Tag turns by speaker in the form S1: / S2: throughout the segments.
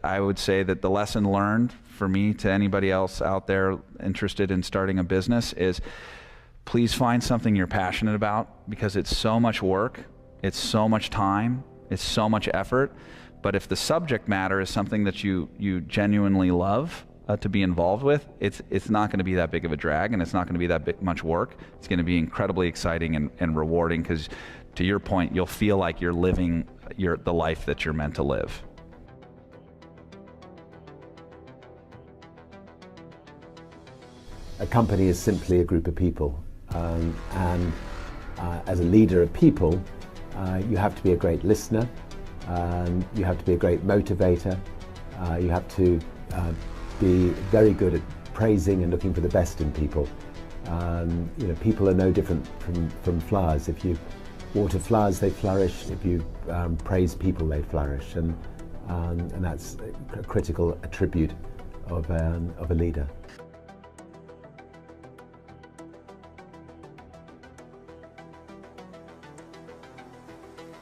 S1: I would say that the lesson learned for me to anybody else out there interested in starting a business is please find something you're passionate about, because it's so much work, it's so much time, it's so much effort. But if the subject matter is something that you genuinely love to be involved with, it's not going to be that big of a drag, and it's not going to be that much work. It's going to be incredibly exciting and rewarding, because to your point, you'll feel like you're living the life that you're meant to live.
S2: A company is simply a group of people, and as a leader of people, you have to be a great listener, you have to be a great motivator, you have to be very good at praising and looking for the best in people. You know, people are no different from flowers. If you water flowers, they flourish. If you praise people, they flourish, and that's a critical attribute of a leader.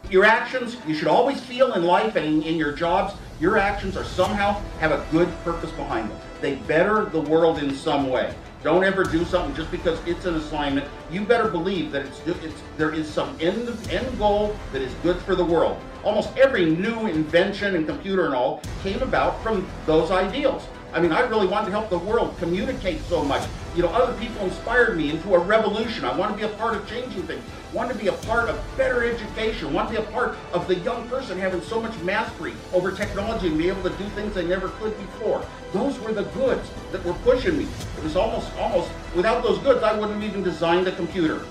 S3: Your actions, you should always feel in life and in your jobs, your actions are somehow have a good purpose behind them. They better the world in some way. Don't ever do something just because it's an assignment. You better believe that there is some end goal that is good for the world. Almost every new invention and computer and all came about from those ideals. I mean, I really wanted to help the world communicate so much. You know, other people inspired me into a revolution. I want to be a part of changing things. I want to be a part of better education. I want to be a part of the young person having so much mastery over technology and be able to do things they never could before. Those were the goods that were pushing me. It was almost, without those goods, I wouldn't have even designed a computer.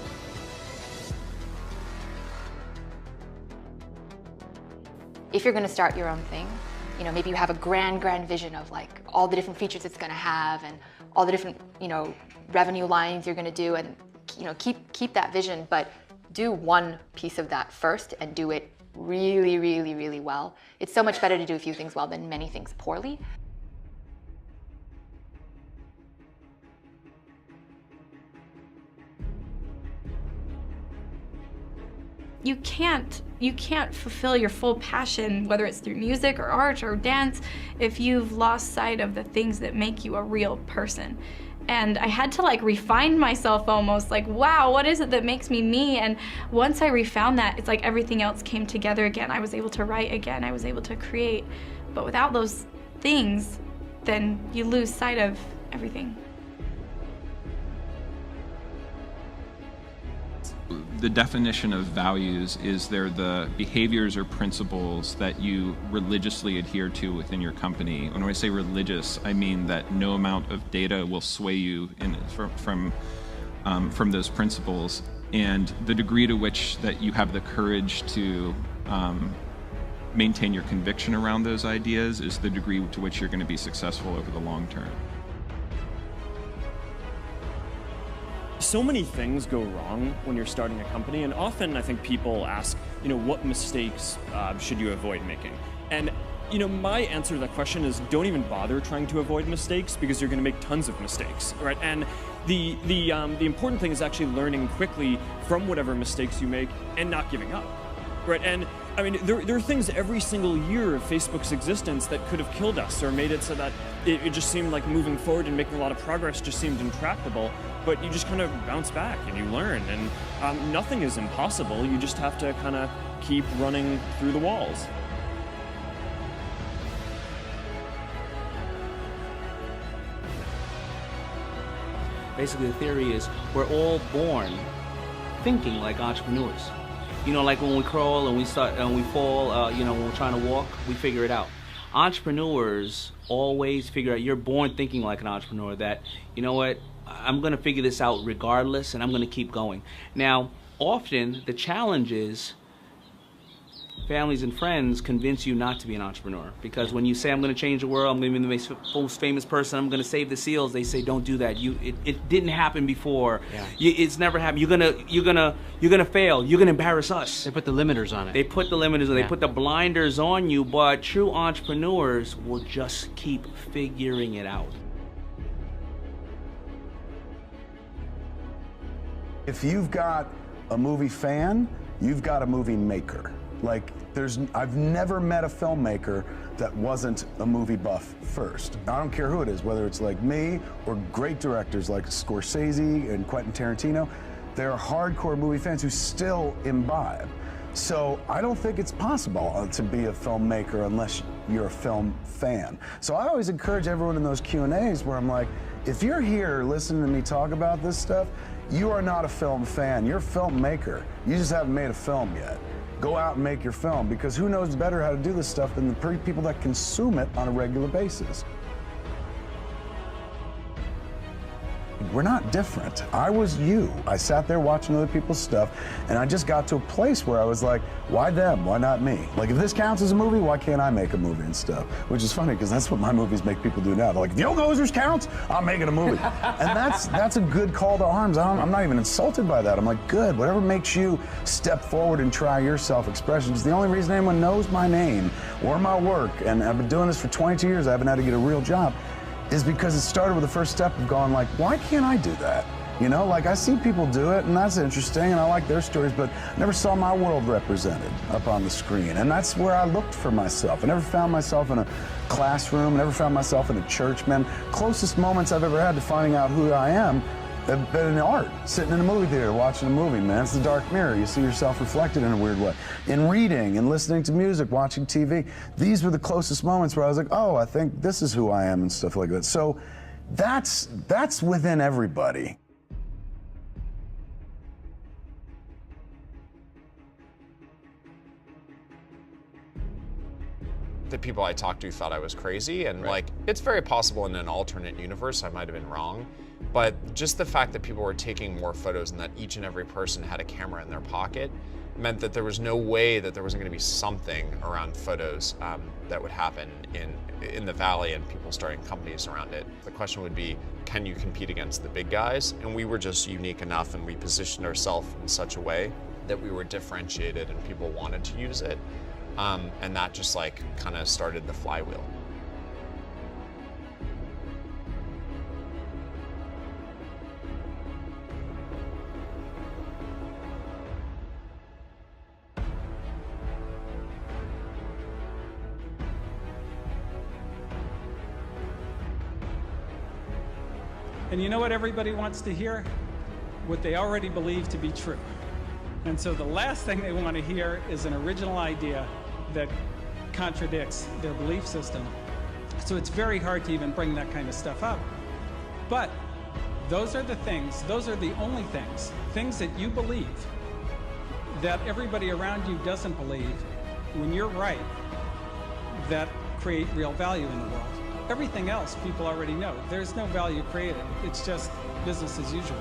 S4: If you're going to start your own thing, you know, maybe you have a grand vision of like all the different features it's going to have and all the different, you know, revenue lines you're going to do, and, you know, keep that vision, but do one piece of that first and do it really, really, really well. It's so much better to do a few things well than many things poorly.
S5: You can't fulfill your full passion, whether it's through music or art or dance, if you've lost sight of the things that make you a real person. And I had to like refine myself almost, like, wow, what is it that makes me me? And once I refound that, it's like everything else came together again. I was able to write again, I was able to create. But without those things, then you lose sight of everything.
S6: The definition of values is they're the behaviors or principles that you religiously adhere to within your company. When I say religious, I mean that no amount of data will sway you from those principles, and the degree to which that you have the courage to maintain your conviction around those ideas is the degree to which you're going to be successful over the long term.
S7: So many things go wrong when you're starting a company, and often I think people ask, you know, what mistakes should you avoid making? And, you know, my answer to that question is don't even bother trying to avoid mistakes, because you're going to make tons of mistakes, right? And the important thing is actually learning quickly from whatever mistakes you make and not giving up, right? And I mean, there are things every single year of Facebook's existence that could have killed us or made it so that it just seemed like moving forward and making a lot of progress just seemed intractable. But you just kind of bounce back and you learn, and nothing is impossible. You just have to kind of keep running through the walls.
S8: Basically, the theory is we're all born thinking like entrepreneurs. You know, like when we crawl and we start and we fall, you know, when we're trying to walk, we figure it out. Entrepreneurs always figure out, you're born thinking like an entrepreneur, that, you know what, I'm going to figure this out regardless, and I'm going to keep going. Now, often the challenge is families and friends convince you not to be an entrepreneur, because when you say, I'm going to change the world, I'm going to be the most famous person, I'm going to save the seals, they say, don't do that. It didn't happen before. Yeah. It's never happened. You're gonna fail. You're gonna embarrass us.
S9: They put the limiters on it.
S8: They put the limiters on. Yeah. They put the blinders on you. But true entrepreneurs will just keep figuring it out.
S10: If you've got a movie fan, you've got a movie maker.
S9: Like, I've never met a filmmaker that wasn't a movie buff first. I don't care who it is, whether it's like me or great directors like Scorsese and Quentin Tarantino. They're hardcore movie fans who still imbibe. So I don't think it's possible to be a filmmaker unless you're a film fan. So I always encourage everyone in those Q&As where I'm like, if you're here listening to me talk about this stuff, you are not a film fan, you're a filmmaker. You just haven't made a film yet. Go out and make your film, because who knows better how to do this stuff than the people that consume it on a regular basis. We're not different. I was you. I sat there watching other people's stuff, and I just got to a place where I was like, why them? Why not me? Like, if this counts as a movie, why can't I make a movie and stuff? Which is funny, because that's what my movies make people do now. They're like, if Yoga Hosers counts, I'm making a movie. And that's a good call to arms. I'm not even insulted by that. I'm like, good, whatever makes you step forward and try your self-expression. It's the only reason anyone knows my name or my work, and I've been doing this for 22 years, I haven't had to get a real job, is because it started with the first step of going like, why can't I do that? You know, like, I see people do it, and that's interesting, and I like their stories, but I never saw my world represented up on the screen, and that's where I looked for myself. I never found myself in a classroom, never found myself in a church, man. Closest moments I've ever had to finding out who I am have been in art, sitting in a movie theater, watching a movie, man. It's the dark mirror. You see yourself reflected in a weird way. In reading and listening to music, watching TV, these were the closest moments where I was like, oh, I think this is who I am and stuff like that. So that's within everybody.
S10: The people I talked to thought I was crazy, and like, it's very possible in an alternate universe I might have been wrong, but just the fact that people were taking more photos and that each and every person had a camera in their pocket meant that there was no way that there wasn't going to be something around photos that would happen in the Valley and people starting companies around it. The question would be, can you compete against the big guys? And we were just unique enough, and we positioned ourselves in such a way that we were differentiated and people wanted to use it. And that just like kind of started the flywheel.
S11: And you know what everybody wants to hear? What they already believe to be true. And so the last thing they want to hear is an original idea that contradicts their belief system. So it's very hard to even bring that kind of stuff up. But those are the things, those are the only things that you believe that everybody around you doesn't believe, when you're right, that create real value in the world. Everything else people already know. There's no value created. It's just business as usual.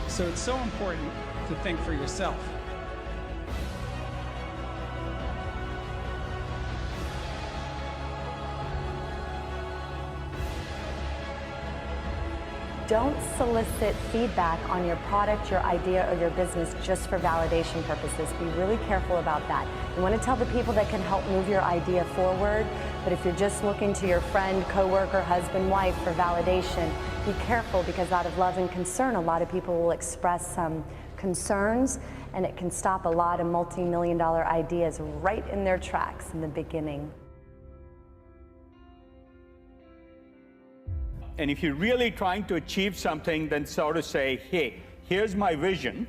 S11: So it's so important to think for yourself.
S12: Don't solicit feedback on your product, your idea, or your business just for validation purposes. Be really careful about that. You want to tell the people that can help move your idea forward, but if you're just looking to your friend, coworker, husband, wife for validation, be careful, because out of love and concern, a lot of people will express some concerns, and it can stop a lot of multi-million-dollar ideas right in their tracks in the beginning.
S13: And if you're really trying to achieve something, then sort of say, hey, here's my vision.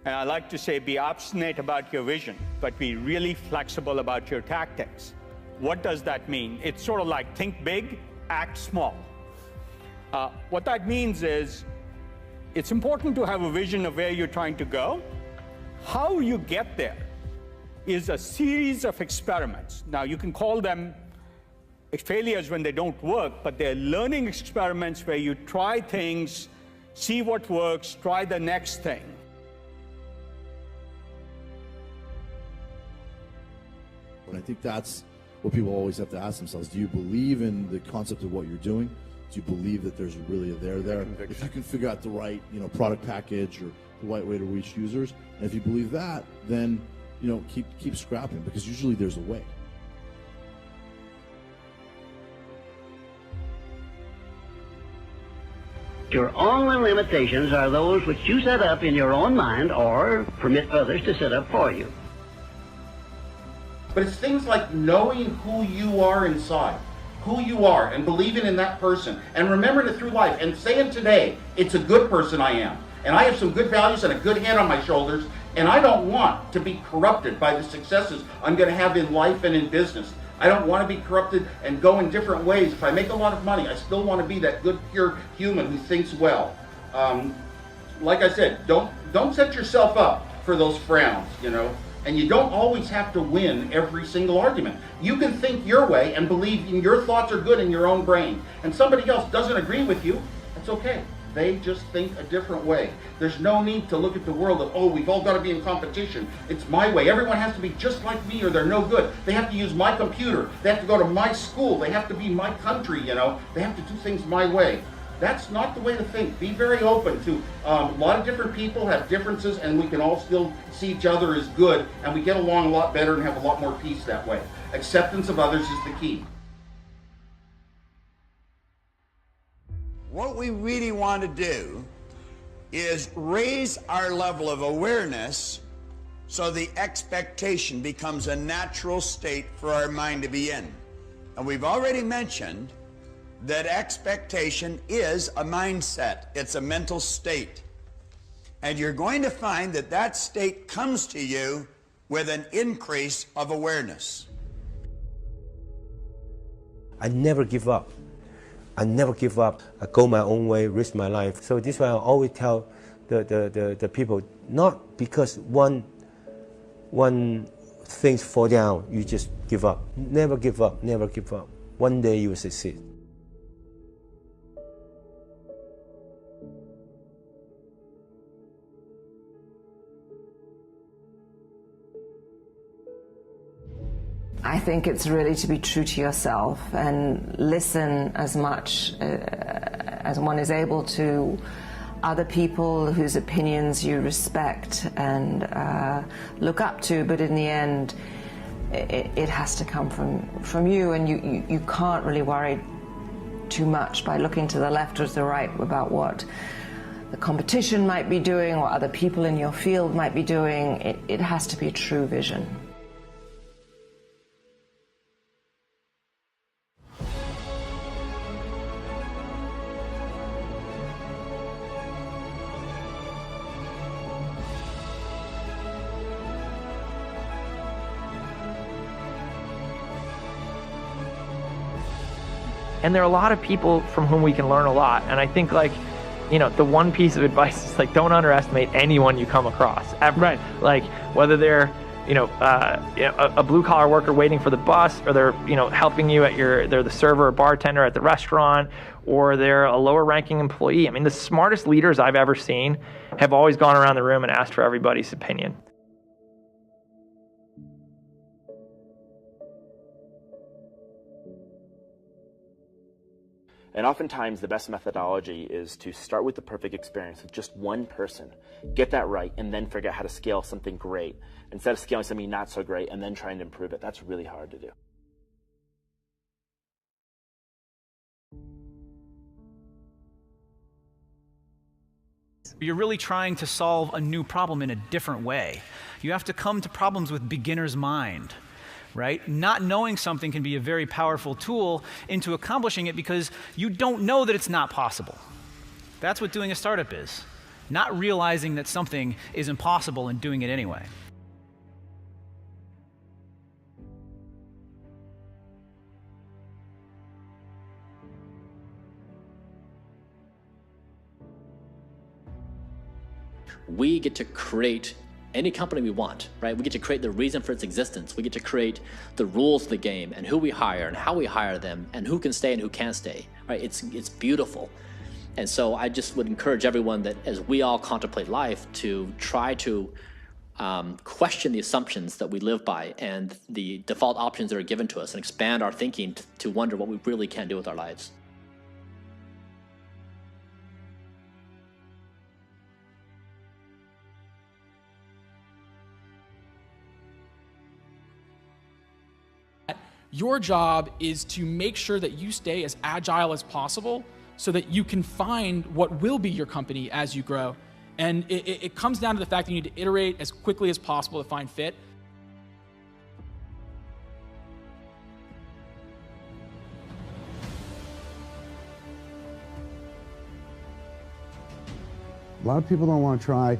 S13: And I like to say, be obstinate about your vision, but be really flexible about your tactics. What does that mean? It's sort of like think big, act small. What that means is, it's important to have a vision of where you're trying to go. How you get there is a series of experiments. Now, you can call them failures when they don't work, but they're learning experiments where you try things, see what works, try the next thing.
S14: And I think that's what people always have to ask themselves. Do you believe in the concept of what you're doing? Do you believe that there's really a there? If you can figure out the right, product package or the right way to reach users, and if you believe that, then, keep scrapping, because usually there's a way.
S15: Your only limitations are those which you set up in your own mind or permit others to set up for you.
S3: but it's things like knowing who you are inside, who you are, and believing in that person, and remembering it through life, and saying today, it's a good person I am, and I have some good values and a good head on my shoulders, and I don't want to be corrupted by the successes I'm going to have in life and in business. I don't want to be corrupted and go in different ways. If I make a lot of money, I still want to be that good, pure human who thinks well. Like I said, don't set yourself up for those frowns, you know, and you don't always have to win every single argument. You can think your way and believe in your thoughts are good in your own brain, and somebody else doesn't agree with you, that's okay. They just think a different way. There's no need to look at the world of, oh, we've all got to be in competition. It's my way. Everyone has to be just like me or they're no good. They have to use my computer. They have to go to my school. They have to be my country, you know. They have to do things my way. That's not the way to think. Be very open to a lot of different people have differences, and we can all still see each other as good, and we get along a lot better and have a lot more peace that way. Acceptance of others is the key.
S16: What we really want to do is raise our level of awareness so the expectation becomes a natural state for our mind to be in. And we've already mentioned that expectation is a mindset. It's a mental state. And you're going to find that that state comes to you with an increase of awareness.
S17: I never give up. I never give up. I go my own way, risk my life. So this is why I always tell the people, not because one things fall down, you just give up. Never give up, never give up. One day you will succeed.
S18: I think it's really to be true to yourself and listen as much as one is able to other people whose opinions you respect and look up to, but in the end it has to come from you, and you can't really worry too much by looking to the left or to the right about what the competition might be doing or other people in your field might be doing. It has to be a true vision.
S19: And there are a lot of people from whom we can learn a lot. And I think, like, you know, the one piece of advice is, like, don't underestimate anyone you come across, ever. Right. Like, whether they're, a blue-collar worker waiting for the bus, or they're, helping you at they're the server or bartender at the restaurant, or they're a lower-ranking employee. I mean, the smartest leaders I've ever seen have always gone around the room and asked for everybody's opinion.
S20: And oftentimes the best methodology is to start with the perfect experience with just one person, get that right, and then figure out how to scale something great instead of scaling something not so great and then trying to improve it. That's really hard to do.
S21: You're really trying to solve a new problem in a different way. You have to come to problems with beginner's mind. Right? Not knowing something can be a very powerful tool into accomplishing it because you don't know that it's not possible. That's what doing a startup is. Not realizing that something is impossible and doing it anyway.
S22: We get to create any company we want, right? We get to create the reason for its existence. We get to create the rules of the game and who we hire and how we hire them and who can stay and who can't stay, right? It's beautiful. And so I just would encourage everyone that as we all contemplate life to try to question the assumptions that we live by and the default options that are given to us and expand our thinking to wonder what we really can do with our lives.
S23: Your job is to make sure that you stay as agile as possible so that you can find what will be your company as you grow. And it comes down to the fact that you need to iterate as quickly as possible to find fit.
S9: A lot of people don't want to try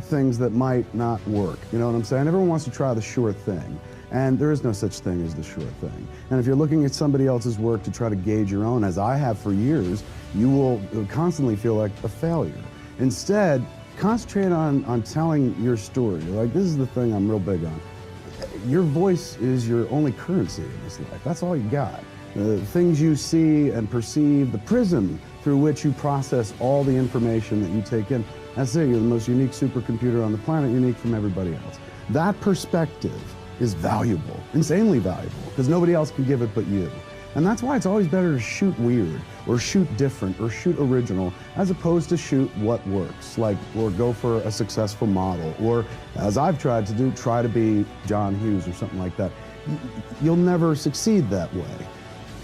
S9: things that might not work. You know what I'm saying? Everyone wants to try the sure thing. And there is no such thing as the sure thing. And if you're looking at somebody else's work to try to gauge your own, as I have for years, you will constantly feel like a failure. Instead, concentrate on telling your story. Like, this is the thing I'm real big on. Your voice is your only currency in this life. That's all you got. The things you see and perceive, the prism through which you process all the information that you take in, that's it. You're the most unique supercomputer on the planet, unique from everybody else. That perspective is valuable, insanely valuable, because nobody else can give it but you. And that's why it's always better to shoot weird, or shoot different, or shoot original, as opposed to shoot what works, like, or go for a successful model, or, as I've tried to do, try to be John Hughes or something like that. You'll never succeed that way.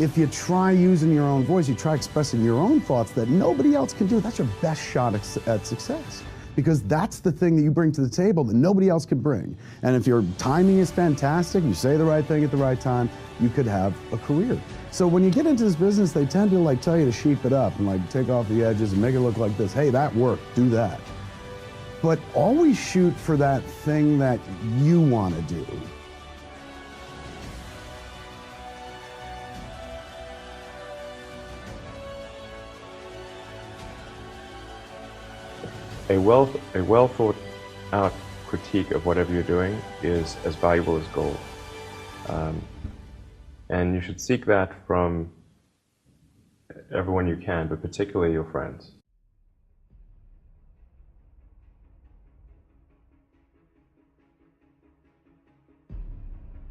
S9: If you try using your own voice, you try expressing your own thoughts that nobody else can do, that's your best shot at success. Because that's the thing that you bring to the table that nobody else can bring. And if your timing is fantastic, you say the right thing at the right time, you could have a career. So when you get into this business, they tend to like tell you to sheep it up and like take off the edges and make it look like this. Hey, that worked, do that. But always shoot for that thing that you want to do.
S1: A well thought out critique of whatever you're doing is as valuable as gold. And you should seek that from everyone you can, but particularly your friends.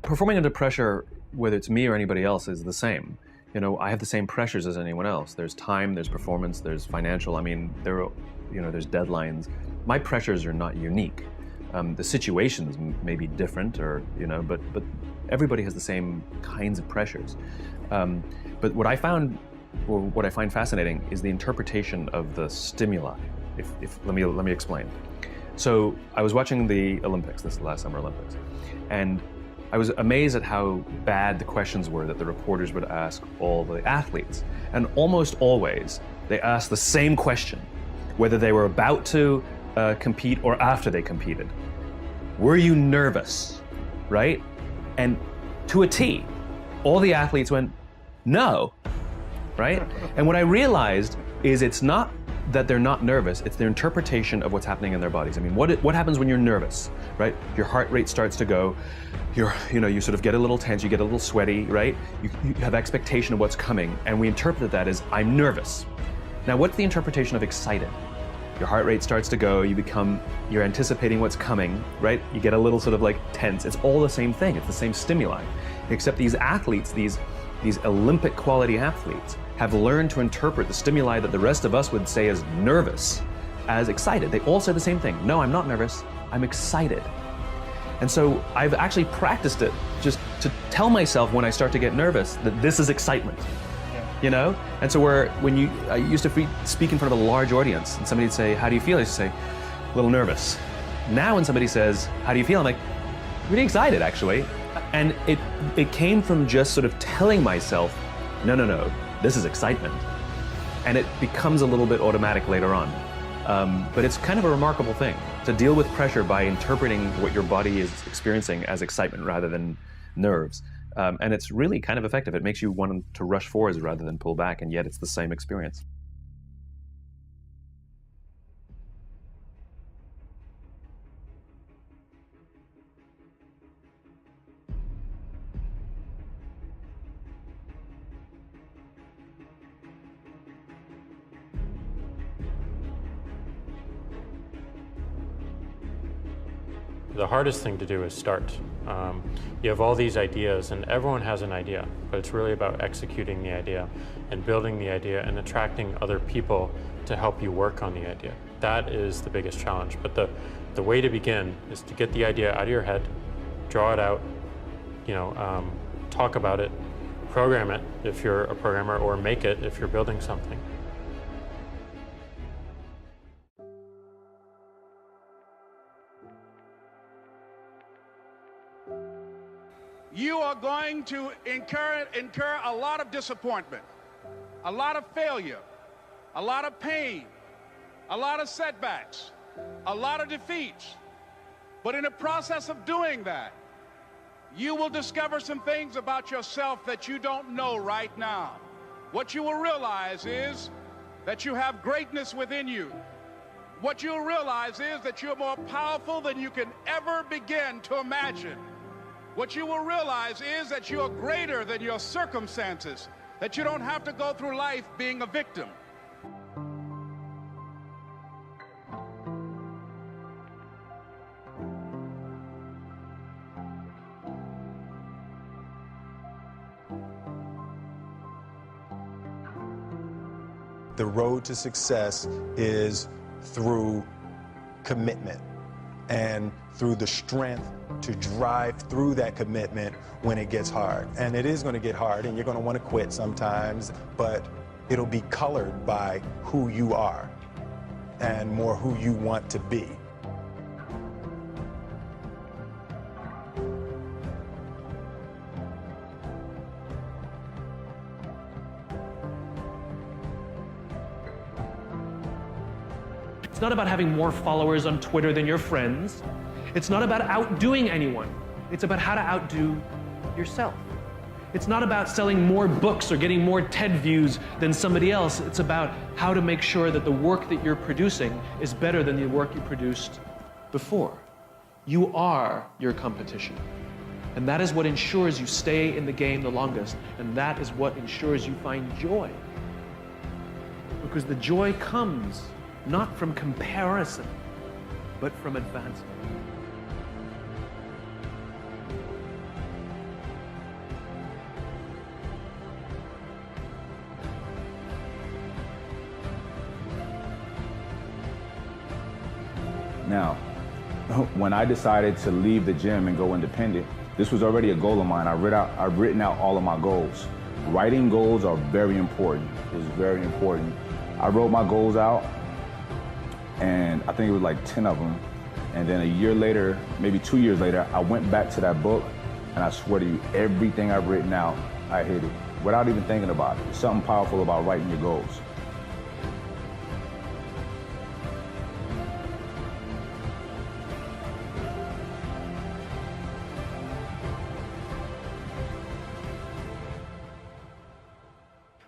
S2: Performing under pressure, whether it's me or anybody else, is the same. You know, I have the same pressures as anyone else. There's time, there's performance, there's financial. I mean, there's deadlines. My pressures are not unique. The situations may be different, or but everybody has the same kinds of pressures. But what I found, or what I find fascinating, is the interpretation of the stimuli. Let me explain. So I was watching the Olympics, this last Summer Olympics, and I was amazed at how bad the questions were that the reporters would ask all the athletes. And almost always, they asked the same question, whether they were about to compete or after they competed. Were you nervous, right? And to a T, all the athletes went, no, right? And what I realized is it's not that they're not nervous, it's their interpretation of what's happening in their bodies. I mean, what happens when you're nervous, right? Your heart rate starts to go, you sort of get a little tense, you get a little sweaty, right? You have expectation of what's coming, and we interpret that as, I'm nervous. Now, what's the interpretation of excited? Your heart rate starts to go, you're anticipating what's coming, right? You get a little sort of like tense. It's all the same thing, it's the same stimuli. Except these athletes, these Olympic quality athletes, have learned to interpret the stimuli that the rest of us would say as nervous as excited. They all say the same thing. No, I'm not nervous, I'm excited. And so I've actually practiced it just to tell myself when I start to get nervous that this is excitement. And so I used to speak in front of a large audience, and somebody would say, how do you feel? I used to say, a little nervous. Now when somebody says, how do you feel? I'm like, really excited, actually. And it came from just sort of telling myself, no, this is excitement. And it becomes a little bit automatic later on. But it's kind of a remarkable thing to deal with pressure by interpreting what your body is experiencing as excitement rather than nerves. And it's really kind of effective. It makes you want to rush forwards rather than pull back, and yet it's the same experience.
S4: The hardest thing to do is start. You have all these ideas, and everyone has an idea, but it's really about executing the idea and building the idea and attracting other people to help you work on the idea. That is the biggest challenge. But the way to begin is to get the idea out of your head, draw it out, talk about it, program it if you're a programmer, or make it if you're building something.
S24: You are going to incur a lot of disappointment, a lot of failure, a lot of pain, a lot of setbacks, a lot of defeats. But in the process of doing that, you will discover some things about yourself that you don't know right now. What you will realize is that you have greatness within you. What you'll realize is that you're more powerful than you can ever begin to imagine. What you will realize is that you're greater than your circumstances, that you don't have to go through life being a victim.
S5: The road to success is through commitment and through the strength to drive through that commitment when it gets hard. And it is going to get hard, and you're going to want to quit sometimes, but it'll be colored by who you are and more who you want to be.
S6: It's not about having more followers on Twitter than your friends. It's not about outdoing anyone. It's about how to outdo yourself. It's not about selling more books or getting more TED views than somebody else. It's about how to make sure that the work that you're producing is better than the work you produced before. You are your competition. And that is what ensures you stay in the game the longest. And that is what ensures you find joy. Because the joy comes not from comparison, but from advancement.
S7: Now, when I decided to leave the gym and go independent, this was already a goal of mine. I've written out all of my goals. Writing goals are very important. It's very important. I wrote my goals out, and I think it was like 10 of them. And then a year later, maybe 2 years later, I went back to that book, and I swear to you, everything I've written out, I hit it without even thinking about it. There's something powerful about writing your goals.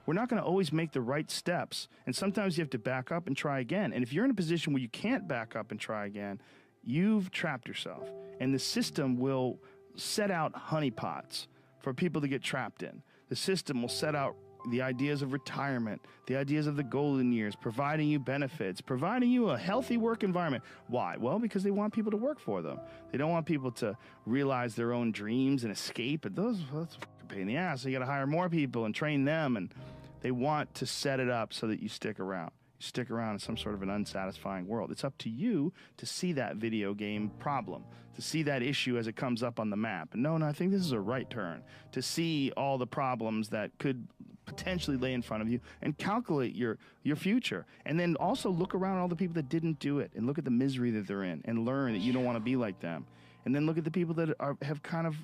S8: We're not going to always make the right steps, and sometimes you have to back up and try again. And if you're in a position where you can't back up and try again, you've trapped yourself. And the system will set out honeypots for people to get trapped in. The system will set out the ideas of retirement, the ideas of the golden years, providing you benefits, providing you a healthy work environment. Why? Well, because they want people to work for them. They don't want people to realize their own dreams and escape. And that's a pain in the ass. So you got to hire more people and train them, and they want to set it up so that you stick around. You stick around in some sort of an unsatisfying world. It's up to you to see that video game problem, to see that issue as it comes up on the map. And no, I think this is a right turn, to see all the problems that could potentially lay in front of you and calculate your future. And then also look around at all the people that didn't do it and look at the misery that they're in and learn that you don't want to be like them. And then look at the people that have kind of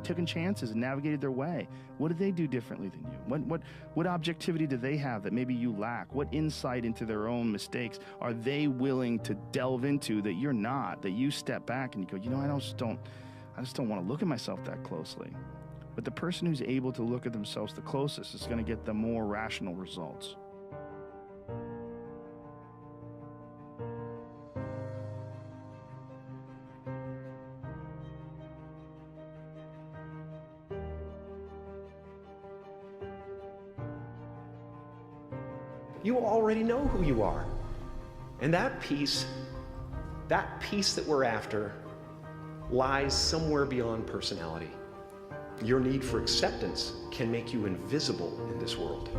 S8: taken chances and navigated their way. What did they do differently than you? What objectivity do they have that maybe you lack? What insight into their own mistakes are they willing to delve into that you're not, that you step back and you go, you know, I just don't want to look at myself that closely. But the person who's able to look at themselves the closest is going to get the more rational results.
S25: You already know who you are. And that peace that we're after lies somewhere beyond personality. Your need for acceptance can make you invisible in this world.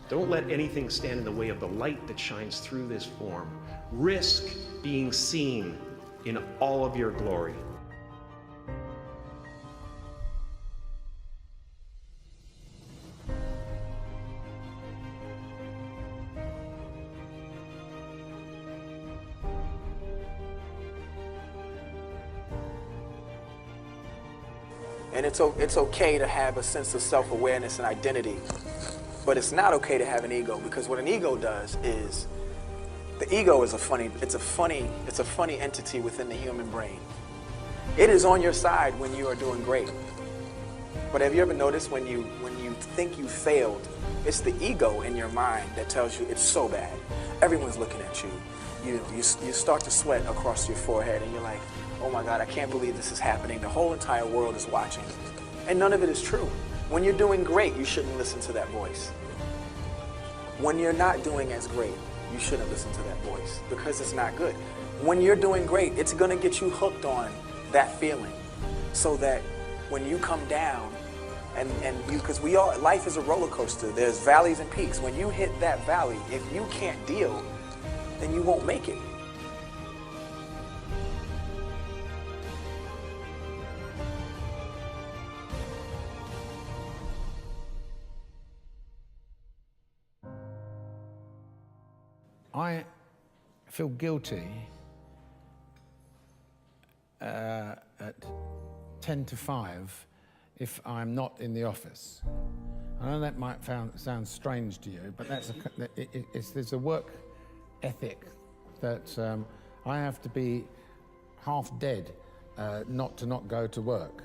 S25: Don't let anything stand in the way of the light that shines through this form. Risk being seen in all of your glory.
S26: And it's okay to have a sense of self-awareness and identity.
S10: But it's not okay to have an ego, because what an ego does is, the ego is a funny entity within the human brain. It is on your side when you are doing great. But have you ever noticed when you think you failed, it's the ego in your mind that tells you it's so bad. Everyone's looking at you. You start to sweat across your forehead and you're like, oh my God, I can't believe this is happening. The whole entire world is watching. And none of it is true. When you're doing great, you shouldn't listen to that voice. When you're not doing as great, you shouldn't listen to that voice, because it's not good. When you're doing great, it's gonna get you hooked on that feeling, so that when you come down, because life is a roller coaster. There's valleys and peaks. When you hit that valley, if you can't deal, then you won't make it.
S11: I feel guilty at 10 to 5 if I'm not in the office. I know that might sound strange to you, but there's a work ethic that I have to be half dead not to not go to work.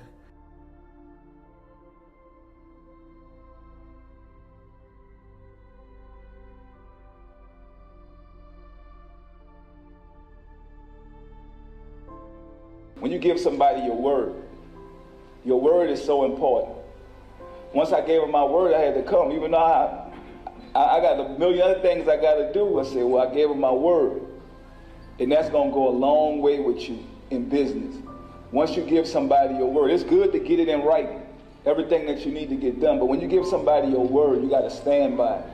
S12: When you give somebody your word is so important. Once I gave him my word, I had to come. Even though I got a million other things I got to do, I said, well, I gave him my word. And that's going to go a long way with you in business. Once you give somebody your word, it's good to get it in writing, everything that you need to get done. But when you give somebody your word, you got to stand by it.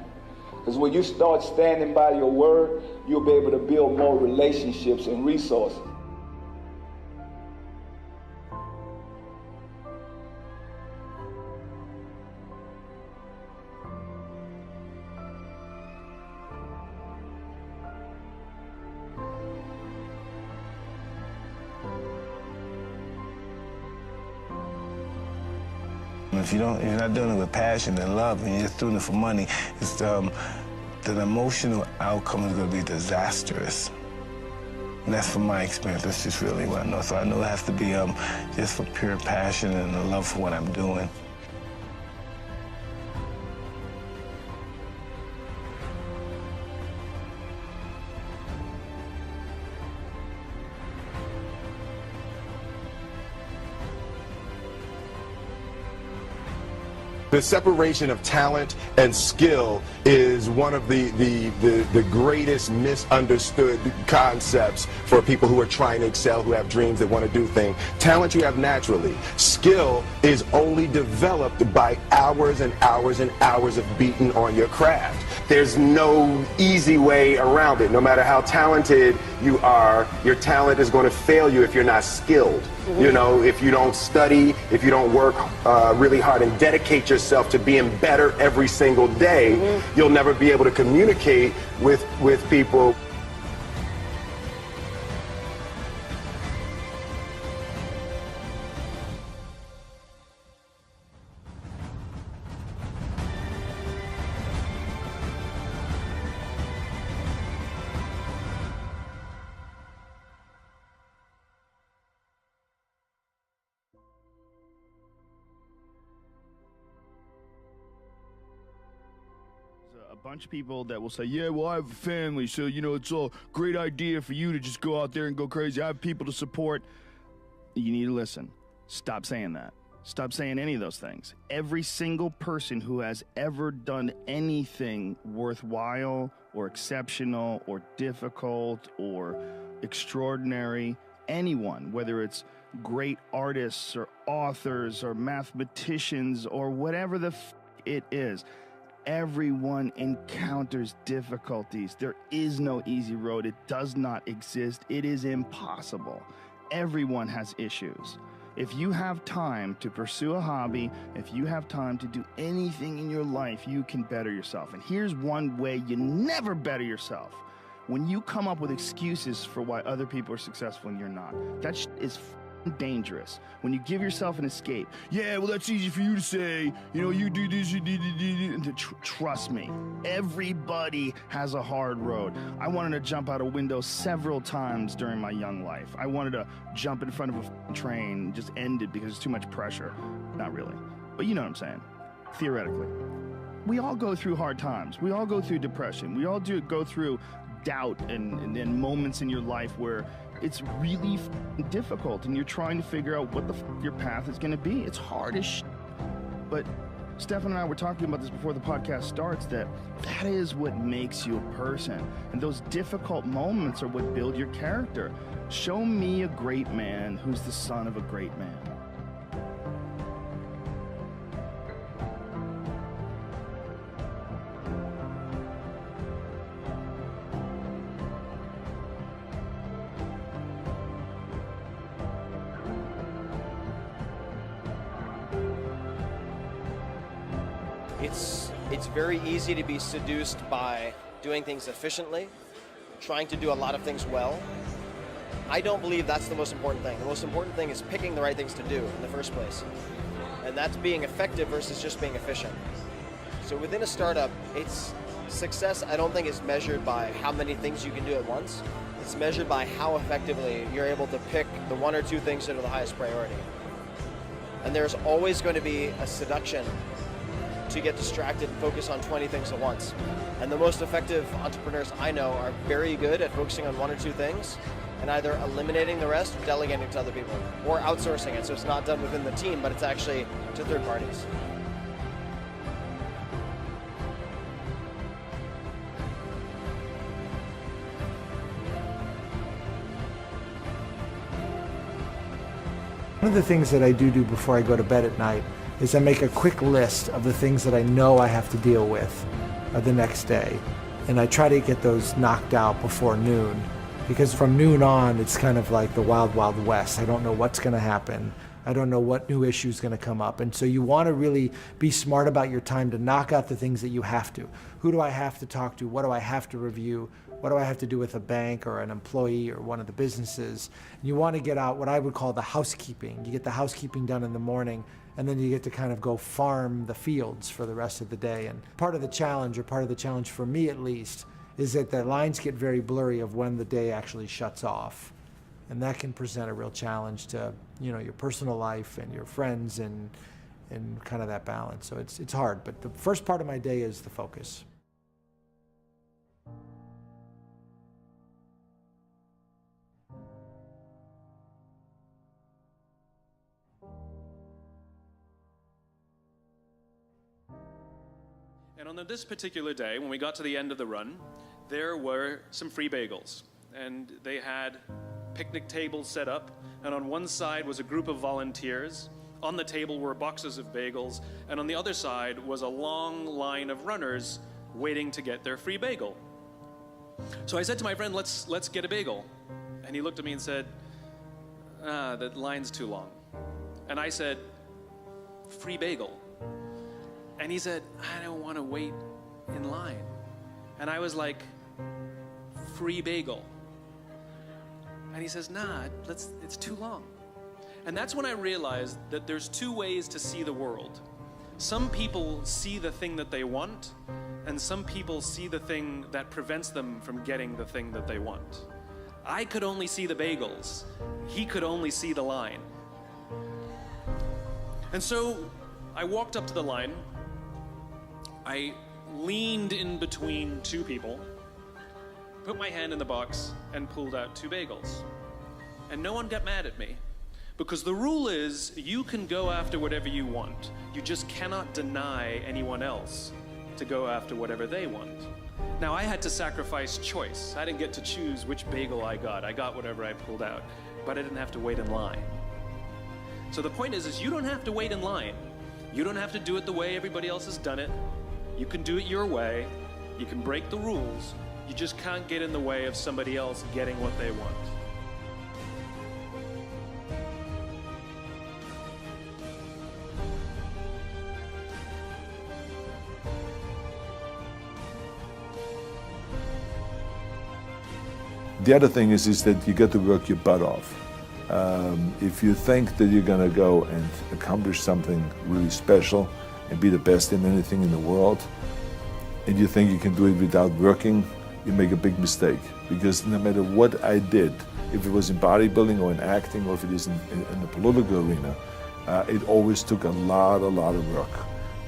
S12: Because when you start standing by your word, you'll be able to build more relationships and resources.
S13: If you're not doing it with passion and love, and you're just doing it for money, it's the emotional outcome is going to be disastrous. And that's from my experience. That's just really what I know. So I know it has to be just for pure passion and the love for what I'm doing.
S14: The separation of talent and skill is one of the greatest misunderstood concepts for people who are trying to excel, who have dreams, that want to do things. Talent you have naturally. Skill is only developed by hours and hours and hours of beating on your craft. There's no easy way around it. No matter how talented you are, your talent is going to fail you if you're not skilled. You know, if you don't study, if you don't work really hard and dedicate yourself to being better every single day, you'll never be able to communicate with people.
S8: A bunch of people that will say, yeah, well, I have a family, so, you know, it's a great idea for you to just go out there and go crazy. I have people to support. You need to listen. Stop saying that. Stop saying any of those things. Every single person who has ever done anything worthwhile or exceptional or difficult or extraordinary, anyone, whether it's great artists or authors or mathematicians or whatever the it is, everyone encounters difficulties. There is no easy road. It does not exist. It is impossible. Everyone has issues. If you have time to pursue a hobby, if you have time to do anything in your life, you can better yourself. And here's one way you never better yourself. When you come up with excuses for why other people are successful and you're not. That is dangerous when you give yourself an escape. Yeah, well, that's easy for you to say. You know, you do this, you do. Trust me, everybody has a hard road. I wanted to jump out a window several times during my young life. I wanted to jump in front of a train and just end it because it's too much pressure. Not really, but you know what I'm saying, theoretically. We all go through hard times. We all go through depression. We all go through doubt and moments in your life where it's really difficult and you're trying to figure out what your path is going to be. It's hard as shit. But Stefan and I were talking about this before the podcast starts, that is what makes you a person. And those difficult moments are what build your character. Show me a great man who's the son of a great man.
S3: It's very easy to be seduced by doing things efficiently, trying to do a lot of things well. I don't believe that's the most important thing. The most important thing is picking the right things to do in the first place. And that's being effective versus just being efficient. So within a startup, it's success, I don't think, is measured by how many things you can do at once. It's measured by how effectively you're able to pick the one or two things that are the highest priority. And there's always going to be a seduction to get distracted and focus on 20 things at once. And the most effective entrepreneurs I know are very good at focusing on one or two things and either eliminating the rest or delegating it to other people or outsourcing it so it's not done within the team, but it's actually to third parties.
S15: One of the things that I do before I go to bed at night is I make a quick list of the things that I know I have to deal with the next day. And I try to get those knocked out before noon, because from noon on, it's kind of like the wild, wild west. I don't know what's gonna happen. I don't know what new issue is gonna come up. And so you wanna really be smart about your time to knock out the things that you have to. Who do I have to talk to? What do I have to review? What do I have to do with a bank or an employee or one of the businesses? And you wanna get out what I would call the housekeeping. You get the housekeeping done in the morning, and then you get to kind of go farm the fields for the rest of the day. And part of the challenge for me at least, is that the lines get very blurry of when the day actually shuts off. And that can present a real challenge to, you know, your personal life and your friends and kind of that balance. So it's hard, but the first part of my day is the focus.
S16: And on this particular day, when we got to the end of the run, there were some free bagels. And they had picnic tables set up, and on one side was a group of volunteers. On the table were boxes of bagels, and on the other side was a long line of runners waiting to get their free bagel. So I said to my friend, let's get a bagel. And he looked at me and said, that line's too long. And I said, free bagel. And he said, I don't want to wait in line. And I was like, free bagel. And he says, nah, it's too long. And that's when I realized that there's two ways to see the world. Some people see the thing that they want, and some people see the thing that prevents them from getting the thing that they want. I could only see the bagels. He could only see the line. And so I walked up to the line. I leaned in between two people, put my hand in the box, and pulled out two bagels. And no one got mad at me, because the rule is you can go after whatever you want. You just cannot deny anyone else to go after whatever they want. Now, I had to sacrifice choice. I didn't get to choose which bagel I got. I got whatever I pulled out, but I didn't have to wait in line. So the point is you don't have to wait in line. You don't have to do it the way everybody else has done it. You can do it your way. You can break the rules. You just can't get in the way of somebody else getting what they want.
S17: The other thing is that you got to work your butt off. If you think that you're going to go and accomplish something really special and be the best in anything in the world, and you think you can do it without working, you make a big mistake. Because no matter what I did, if it was in bodybuilding or in acting or if it is in the political arena, it always took a lot of work.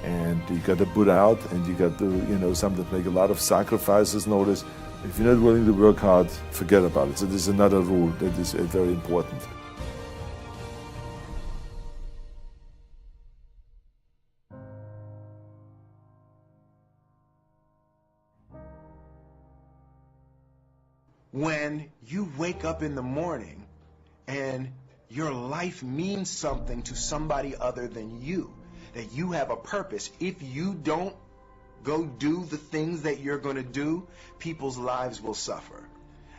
S17: And you got to put out, and you got to, sometimes make a lot of sacrifices. Notice, if you're not willing to work hard, forget about it. So there's another rule that is very important.
S9: When you wake up in the morning and your life means something to somebody other than you, that you have a purpose. If you don't go do the things that you're going to do, people's lives will suffer.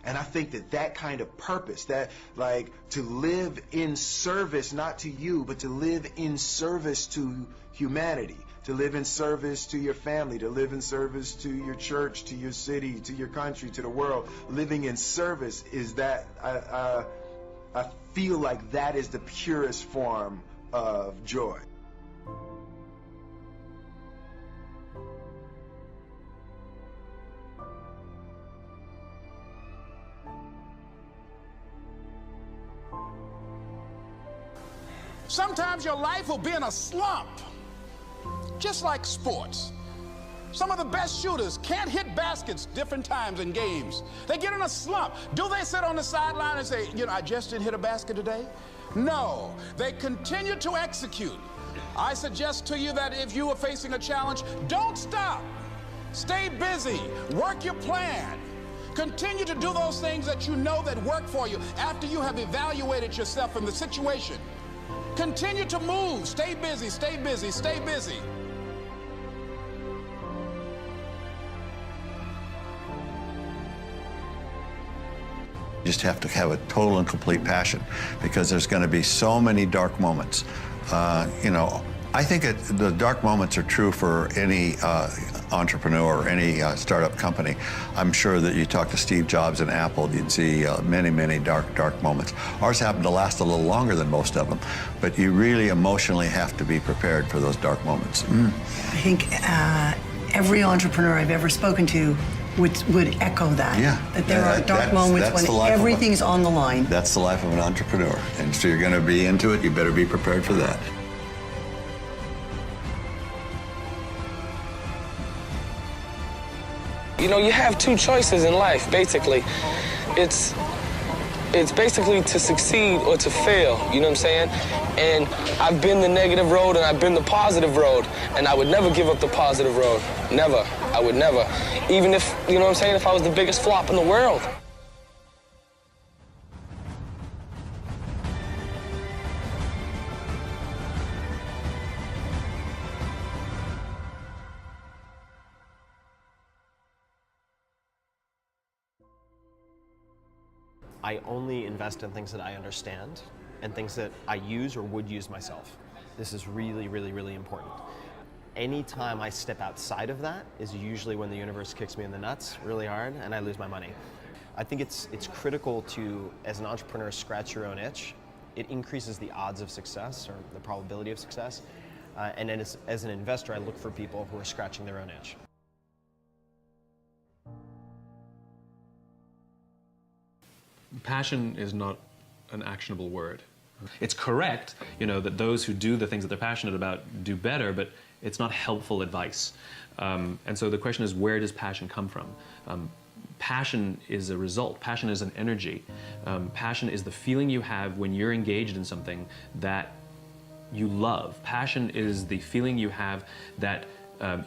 S9: And I think that kind of purpose, that like to live in service, not to you, but to live in service to humanity, to live in service to your family, to live in service to your church, to your city, to your country, to the world. Living in service is that, I feel like that is the purest form of joy.
S24: Sometimes your life will be in a slump, just like sports. Some of the best shooters can't hit baskets different times in games. They get in a slump. Do they sit on the sideline and say, I just didn't hit a basket today? No, they continue to execute. I suggest to you that if you are facing a challenge, don't stop. Stay busy, work your plan. Continue to do those things that you know that work for you after you have evaluated yourself in the situation. Continue to move. Stay busy, stay busy, stay busy.
S18: You just have to have a total and complete passion, because there's going to be so many dark moments. I think the dark moments are true for any entrepreneur or any startup company. I'm sure that you talk to Steve Jobs and Apple, you'd see many dark moments. Ours happen to last a little longer than most of them, but you really emotionally have to be prepared for those dark moments.
S19: I think every entrepreneur I've ever spoken to would echo that.
S18: Yeah.
S19: That there are dark moments when everything's on the line.
S18: That's the life of an entrepreneur. And so you're going to be into it, you better be prepared for that.
S20: You have two choices in life, basically. It's basically to succeed or to fail, you know what I'm saying? And I've been the negative road and I've been the positive road, and I would never give up the positive road. Never. I would never. Even if, you know what I'm saying, if I was the biggest flop in the world.
S3: I only invest in things that I understand and things that I use or would use myself. This is really important. Anytime I step outside of that is usually when the universe kicks me in the nuts really hard and I lose my money. I think it's critical to, as an entrepreneur, scratch your own itch. It increases the odds of success, or the probability of success. And then as an investor, I look for people who are scratching their own itch.
S2: Passion is not an actionable word. It's correct, that those who do the things that they're passionate about do better, but it's not helpful advice. And so the question is, where does passion come from? Passion is a result. Passion is an energy. Passion is the feeling you have when you're engaged in something that you love. Passion is the feeling you have that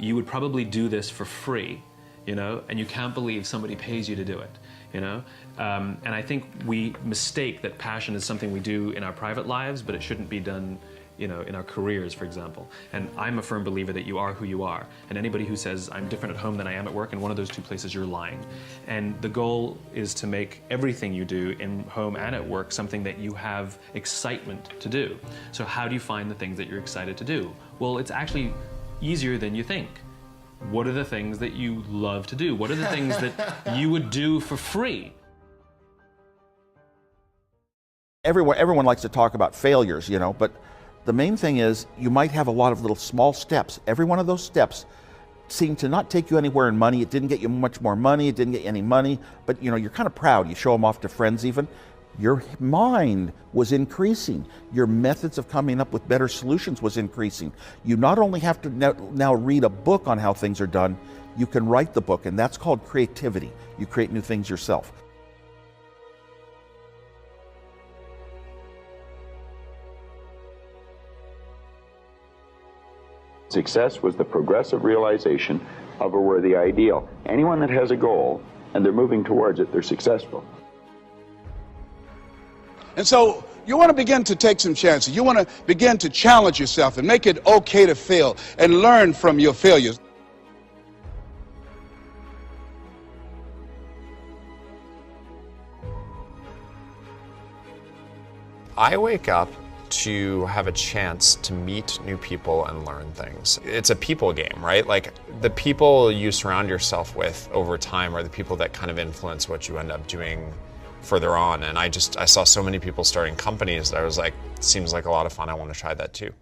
S2: you would probably do this for free, and you can't believe somebody pays you to do it. And I think we mistake that passion is something we do in our private lives, but it shouldn't be done, in our careers, for example. And I'm a firm believer that you are who you are. And anybody who says, I'm different at home than I am at work, in one of those two places, you're lying. And the goal is to make everything you do in home and at work something that you have excitement to do. So how do you find the things that you're excited to do? Well, it's actually easier than you think. What are the things that you love to do? What are the things that you would do for free?
S1: Everyone likes to talk about failures, you know, but the main thing is you might have a lot of little small steps. Every one of those steps seemed to not take you anywhere in money. It didn't get you much more money. It didn't get you any money, but you know, you're kind of proud. You show them off to friends even. Your mind was increasing. Your methods of coming up with better solutions was increasing. You not only have to now read a book on how things are done, you can write the book, and that's called creativity. You create new things yourself.
S4: Success was the progressive realization of a worthy ideal. Anyone that has a goal and they're moving towards it, they're successful.
S24: And so you want to begin to take some chances. You want to begin to challenge yourself and make it okay to fail and learn from your failures.
S21: I wake up to have a chance to meet new people and learn things. It's a people game, right? Like the people you surround yourself with over time are the people that kind of influence what you end up doing further on. And I saw so many people starting companies that I was like, seems like a lot of fun. I want to try that too.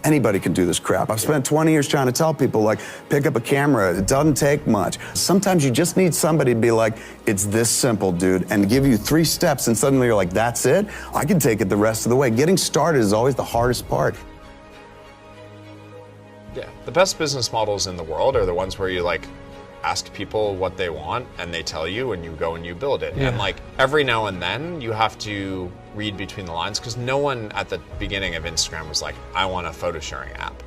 S9: Anybody can do this crap. I've spent 20 years trying to tell people, like, pick up a camera. It doesn't take much. Sometimes you just need somebody to be like, it's this simple, dude, and give you 3 steps, and suddenly you're like, that's it? I can take it the rest of the way. Getting started is always the hardest part.
S21: Yeah, the best business models in the world are the ones where you like ask people what they want and they tell you and you go and you build it.
S6: Yeah.
S21: And like every now and then you have to read between the lines because no one at the beginning of Instagram was like, I want a photo sharing app.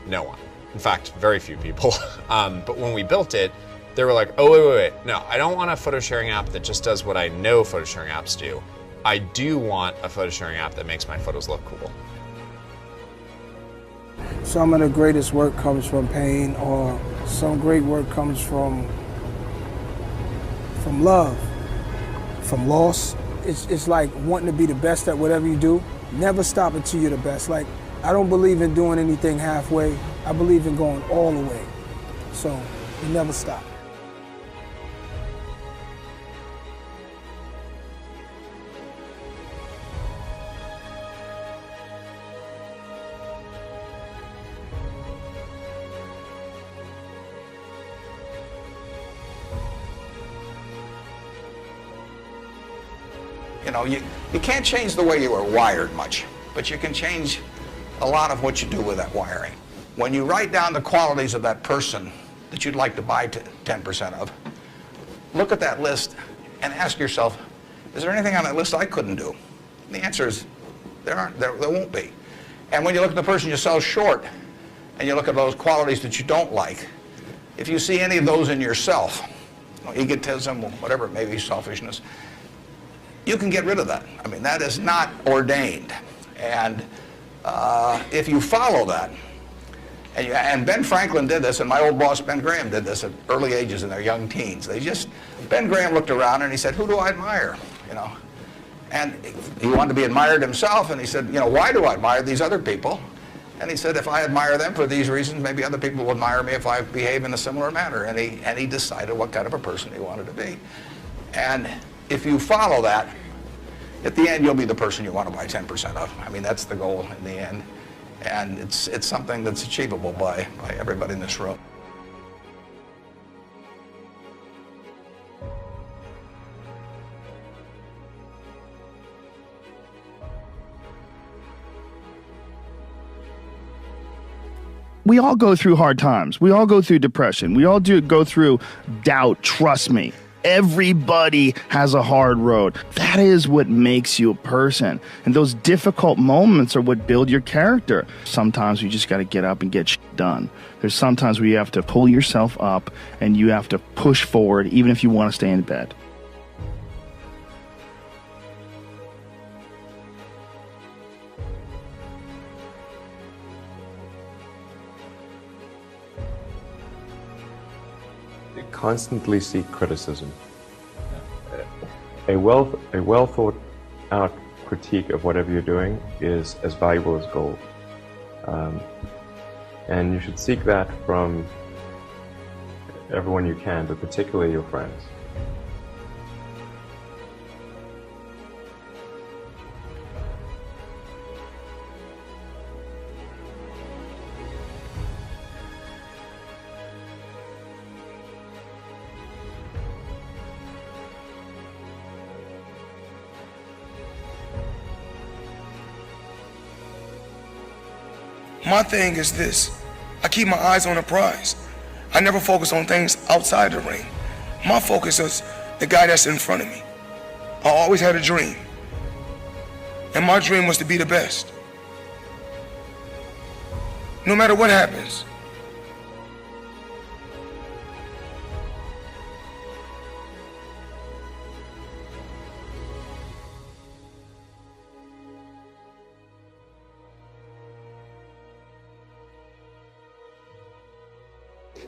S21: No one. In fact, very few people. But when we built it, they were like, oh, wait. No, I don't want a photo sharing app that just does what I know photo sharing apps do. I do want a photo sharing app that makes my photos look cool.
S22: Some of the greatest work comes from pain, or some great work comes from love, from loss. It's like wanting to be the best at whatever you do. Never stop until you're the best. Like, I don't believe in doing anything halfway. I believe in going all the way. So you never stop.
S23: You know, you can't change the way you are wired much, but you can change a lot of what you do with that wiring. When you write down the qualities of that person that you'd like to buy 10% of, look at that list and ask yourself, is there anything on that list I couldn't do? And the answer is, there won't be. And when you look at the person you sell short, and you look at those qualities that you don't like, if you see any of those in yourself, egotism, whatever it may be, selfishness, you can get rid of that. I mean, that is not ordained. And if you follow that, and Ben Franklin did this, and my old boss Ben Graham did this at early ages in their young teens. Ben Graham looked around and he said, who do I admire? You know, and he wanted to be admired himself, and he said, you know, why do I admire these other people? And he said, if I admire them for these reasons, maybe other people will admire me if I behave in a similar manner. And he decided what kind of a person he wanted to be. And if you follow that, at the end, you'll be the person you want to buy 10% of. I mean, that's the goal in the end. And it's something that's achievable by everybody in this room.
S8: We all go through hard times. We all go through depression. We all go through doubt, trust me. Everybody has a hard road. That is what makes you a person. And those difficult moments are what build your character. Sometimes you just got to get up and get shit done. There's sometimes where you have to pull yourself up and you have to push forward even if you want to stay in bed.
S26: Constantly seek criticism. A well thought out critique of whatever you're doing is as valuable as gold. And you should seek that from everyone you can, but particularly your friends.
S5: My thing is this: I keep my eyes on the prize. I never focus on things outside the ring. My focus is the guy that's in front of me. I always had a dream, and my dream was to be the best. No matter what happens.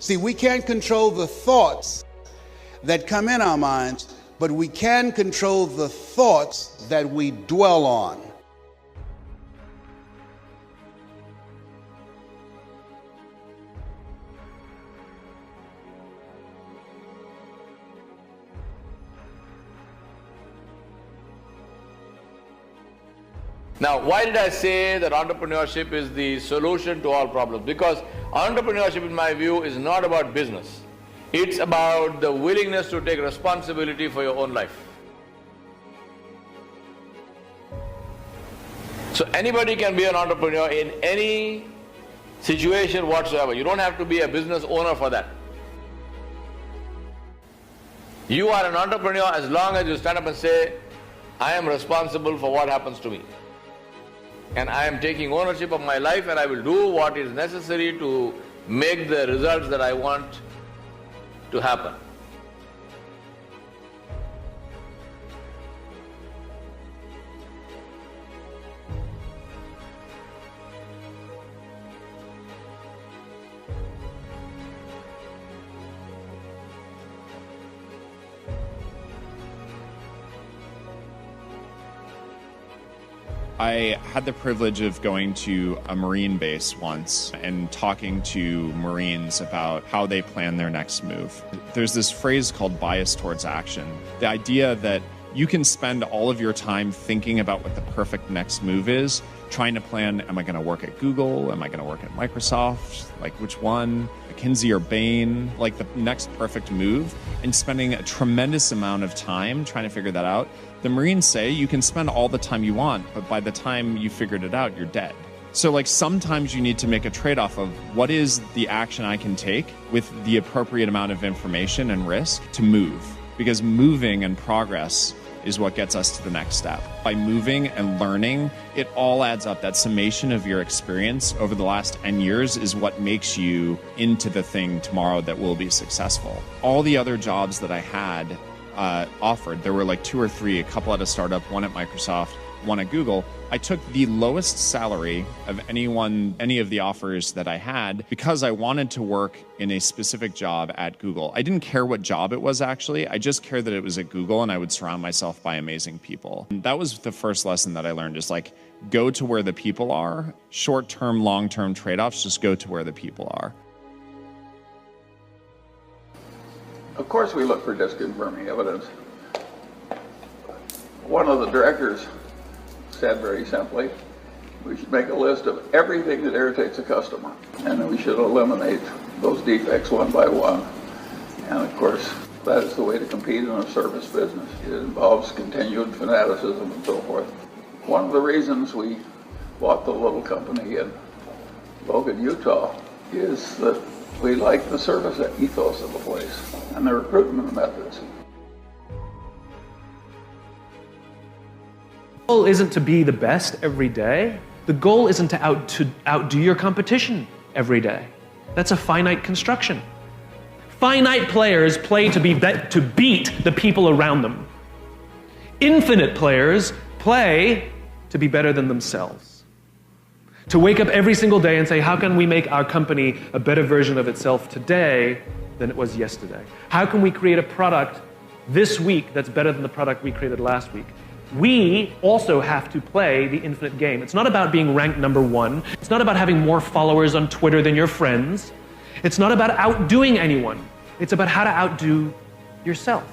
S7: See, we can't control the thoughts that come in our minds, but we can control the thoughts that we dwell on.
S10: Now, why did I say that entrepreneurship is the solution to all problems? Because entrepreneurship, in my view, is not about business. It's about the willingness to take responsibility for your own life. So anybody can be an entrepreneur in any situation whatsoever. You don't have to be a business owner for that. You are an entrepreneur as long as you stand up and say, I am responsible for what happens to me. And I am taking ownership of my life, and I will do what is necessary to make the results that I want to happen.
S11: I had the privilege of going to a Marine base once and talking to Marines about how they plan their next move. There's this phrase called bias towards action. The idea that you can spend all of your time thinking about what the perfect next move is, trying to plan, am I going to work at Google? Am I going to work at Microsoft? Like which one? McKinsey or Bain? Like the next perfect move, and spending a tremendous amount of time trying to figure that out. The Marines say you can spend all the time you want, but by the time you figured it out, you're dead. So like sometimes you need to make a trade-off of what is the action I can take with the appropriate amount of information and risk to move. Because moving and progress is what gets us to the next step. By moving and learning, it all adds up. That summation of your experience over the last N years is what makes you into the thing tomorrow that will be successful. All the other jobs that I had offered, there were like 2 or 3, a couple at a startup, one at Microsoft, one at Google. I took the lowest salary of any of the offers that I had because I wanted to work in a specific job at Google. I didn't care what job it was actually. I just cared that it was at Google and I would surround myself by amazing people. And that was the first lesson that I learned, is like, go to where the people are. Short-term, long-term trade-offs, just go to where the people are.
S12: Of course we look for disconfirming evidence. One of the directors said very simply, we should make a list of everything that irritates a customer, and then we should eliminate those defects one by one. And of course, that is the way to compete in a service business. It involves continued fanaticism and so forth. One of the reasons we bought the little company in Logan, Utah, is that we like the service ethos of the place and the recruitment methods.
S6: The goal isn't to be the best every day. The goal isn't to outdo your competition every day. That's a finite construction. Finite players play to beat the people around them. Infinite players play to be better than themselves. To wake up every single day and say, how can we make our company a better version of itself today than it was yesterday? How can we create a product this week that's better than the product we created last week? We also have to play the infinite game. It's not about being ranked #1. It's not about having more followers on Twitter than your friends. It's not about outdoing anyone. It's about how to outdo yourself.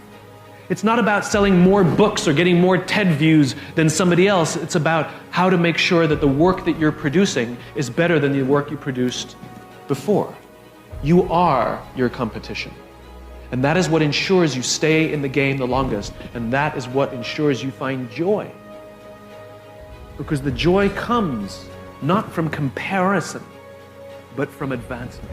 S6: It's not about selling more books or getting more TED views than somebody else. It's about how to make sure that the work that you're producing is better than the work you produced before. You are your competition. And that is what ensures you stay in the game the longest. And that is what ensures you find joy. Because the joy comes not from comparison, but from advancement.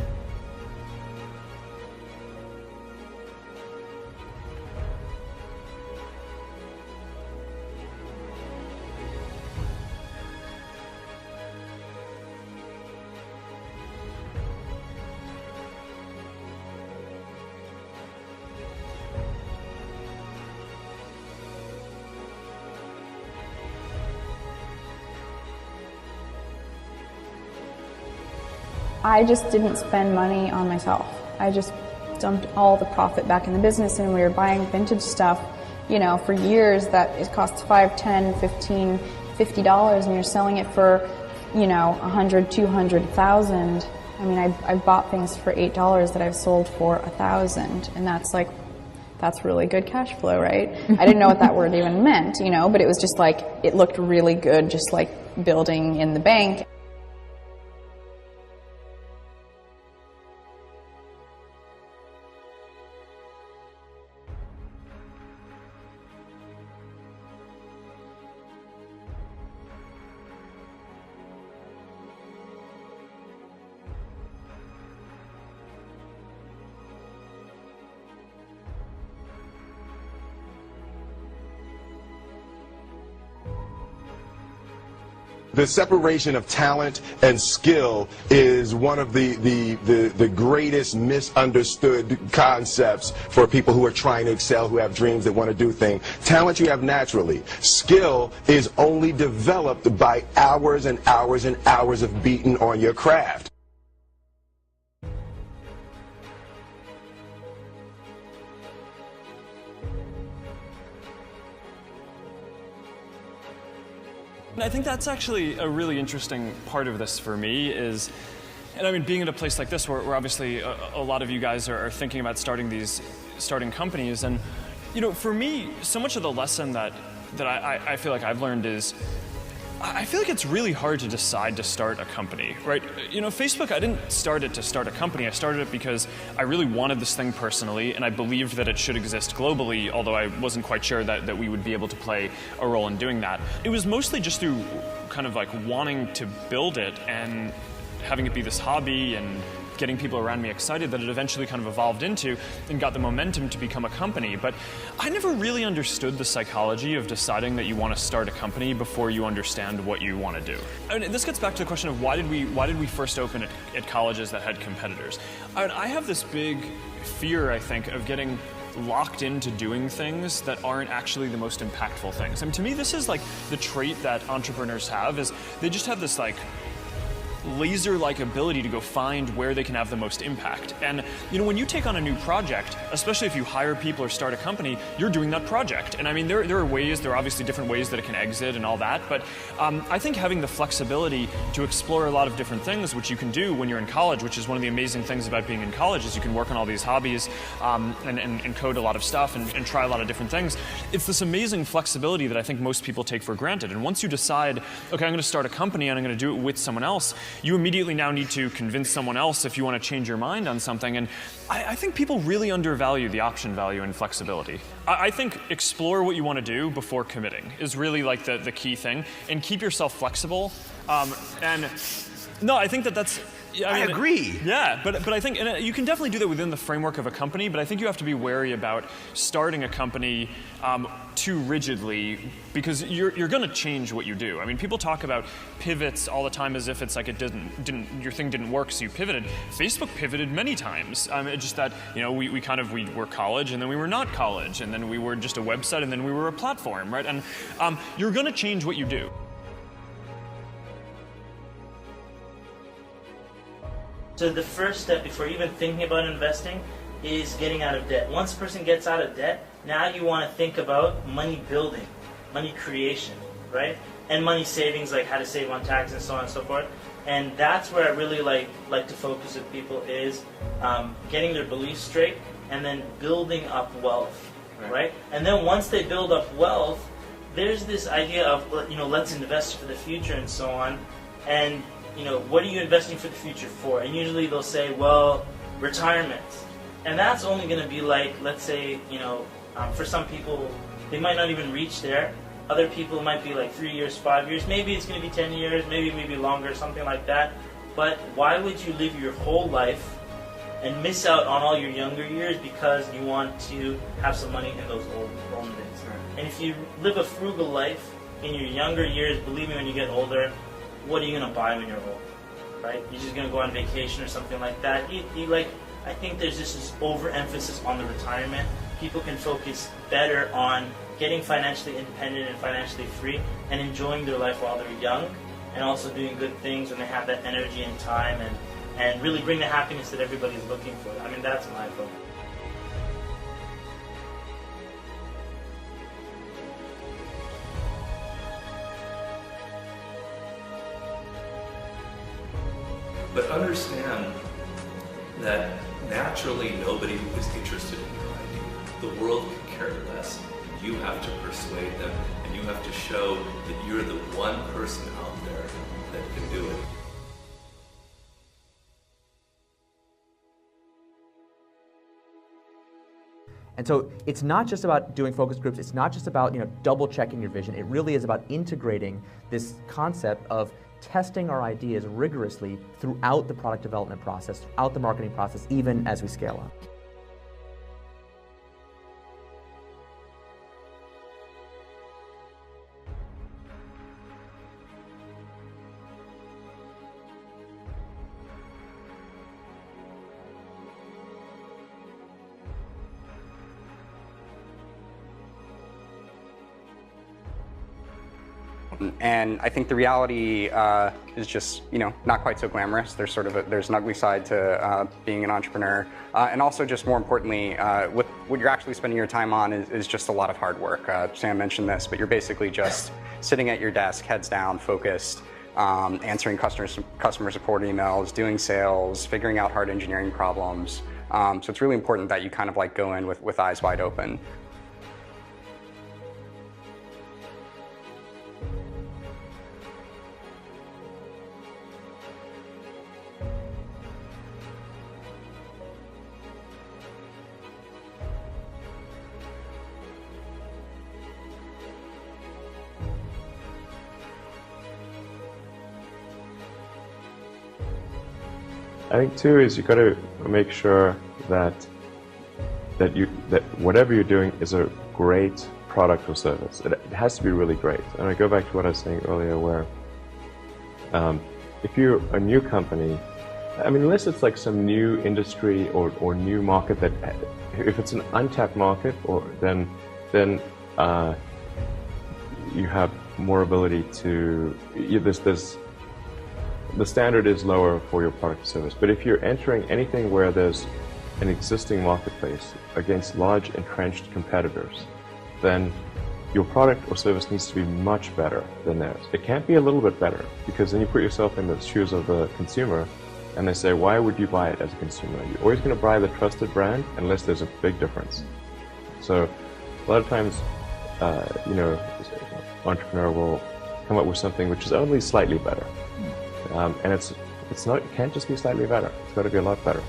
S13: I just didn't spend money on myself. I just dumped all the profit back in the business, and we were buying vintage stuff, you know, for years that it costs $5, $10, $15, $50, and you're selling it for, you know, $100, $200, $1,000. I mean, I've bought things for $8 that I've sold for $1,000, and that's really good cash flow, right? I didn't know what that word even meant, you know, but it was just like, it looked really good, just like building in the bank.
S14: The separation of talent and skill is one of the greatest misunderstood concepts for people who are trying to excel, who have dreams, that want to do things. Talent you have naturally. Skill is only developed by hours and hours and hours of beating on your craft.
S15: I think that's actually a really interesting part of this for me is, and I mean, being at a place like this where obviously a lot of you guys are thinking about starting companies, and you know, for me, so much of the lesson that I feel like I've learned is, I feel like it's really hard to decide to start a company, right? You know, Facebook, I didn't start it to start a company. I started it because I really wanted this thing personally, and I believed that it should exist globally, although I wasn't quite sure that we would be able to play a role in doing that. It was mostly just through kind of like wanting to build it and having it be this hobby and getting people around me excited that it eventually kind of evolved into and got the momentum to become a company. But I never really understood the psychology of deciding that you want to start a company before you understand what you want to do. I mean, this gets back to the question of why did we first open at colleges that had competitors? I have this big fear, I think, of getting locked into doing things that aren't actually the most impactful things. I mean, to me, this is like the trait that entrepreneurs have, is they just have this like laser-like ability to go find where they can have the most impact. And you know, when you take on a new project, especially if you hire people or start a company, you're doing that project. And I mean, there are obviously different ways that it can exit and all that, but I think having the flexibility to explore a lot of different things, which you can do when you're in college, which is one of the amazing things about being in college, is you can work on all these hobbies and code a lot of stuff and try a lot of different things. It's this amazing flexibility that I think most people take for granted. And once you decide, okay, I'm going to start a company and I'm going to do it with someone else, you immediately now need to convince someone else if you want to change your mind on something. And I think people really undervalue the option value and flexibility. I think explore what you want to do before committing is really like the key thing, and keep yourself flexible. And no, I think that's. I
S14: agree.
S15: Yeah, but I think, and you can definitely do that within the framework of a company, but I think you have to be wary about starting a company too rigidly, because you're going to change what you do. I mean, people talk about pivots all the time as if it's like your thing didn't work, so you pivoted. Facebook pivoted many times. It's just that, you know, we were college, and then we were not college, and then we were just a website, and then we were a platform, right? And you're going to change what you do.
S16: So the first step before even thinking about investing is getting out of debt. Once a person gets out of debt, now you want to think about money building, money creation, right? And money savings, like how to save on tax and so on and so forth. And that's where I really like to focus with people is getting their beliefs straight and then building up wealth, right? And then once they build up wealth, there's this idea of, let's invest for the future and so on. And, what are you investing for the future for? And usually they'll say, well, retirement. And that's only going to be like, let's say, for some people, they might not even reach there. Other people, it might be like 3 years, 5 years. Maybe it's going to be 10 years, maybe longer, something like that. But why would you live your whole life and miss out on all your younger years because you want to have some money in those old days? And if you live a frugal life in your younger years, believe me, when you get older, what are you going to buy when you're old? Right? You're just going to go on vacation or something like that. I think there's just this overemphasis on the retirement. People can focus better on getting financially independent and financially free and enjoying their life while they're young, and also doing good things when they have that energy and time, and really bring the happiness that everybody's looking for. I mean, that's my focus.
S3: But understand that naturally nobody is interested in your idea. The world could care less. You have to persuade them, and you have to show that you're the one person out there that can do it.
S17: And so it's not just about doing focus groups, it's not just about double checking your vision, it really is about integrating this concept of testing our ideas rigorously throughout the product development process, throughout the marketing process, even as we scale up.
S18: And I think the reality is just, not quite so glamorous. There's there's an ugly side to being an entrepreneur. And also just more importantly, what you're actually spending your time on is just a lot of hard work. Sam mentioned this, but you're basically just sitting at your desk, heads down, focused, answering customer support emails, doing sales, figuring out hard engineering problems. So it's really important that you kind of go in with eyes wide open.
S26: I think too is you got to make sure that whatever you're doing is a great product or service. It has to be really great. And I go back to what I was saying earlier, where if you're a new company, I mean, unless it's like some new industry or new market that, if it's an untapped market, then you have more ability to. The standard is lower for your product or service. But if you're entering anything where there's an existing marketplace against large entrenched competitors, then your product or service needs to be much better than theirs. It can't be a little bit better, because then you put yourself in the shoes of the consumer and they say, why would you buy it as a consumer? You're always going to buy the trusted brand unless there's a big difference. So a lot of times, an entrepreneur will come up with something which is only slightly better. And it can't just be slightly better. It's got to be a lot better.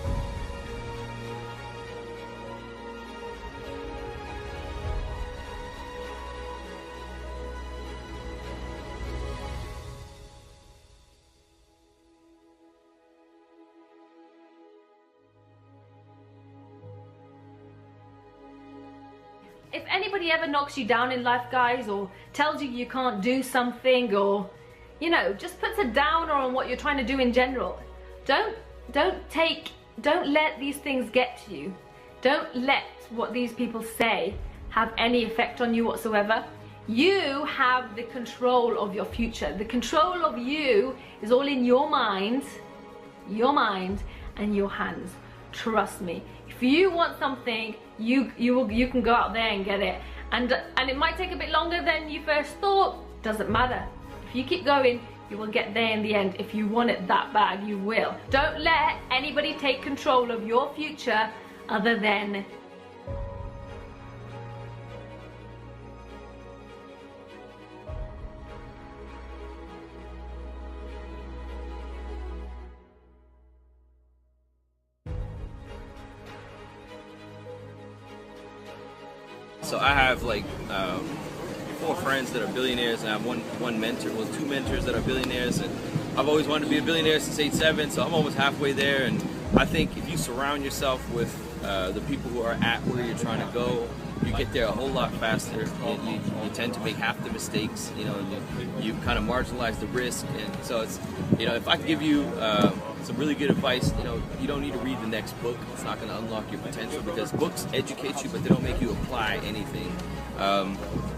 S19: If anybody ever knocks you down in life, guys, or tells you you can't do something, or just puts a downer on what you're trying to do in general, don't let these things get to you. Don't let what these people say have any effect on you whatsoever. You have the control of your future. The control of you is all in your mind and your hands. Trust me. If you want something, you can go out there and get it. And it might take a bit longer than you first thought. Doesn't matter. If you keep going, you will get there in the end. If you want it that bad, you will. Don't let anybody take control of your future other than
S1: So I have like 4 friends that are billionaires, and I have one mentor, well, 2 mentors that are billionaires, and I've always wanted to be a billionaire since 8-7, so I'm almost halfway there. And I think if you surround yourself with the people who are at where you're trying to go, you get there a whole lot faster. You tend to make half the mistakes, you know, you kind of marginalize the risk. And so it's, you know, if I could give you some really good advice, you know, you don't need to read the next book. It's not going to unlock your potential, because books educate you, but they don't make you apply anything.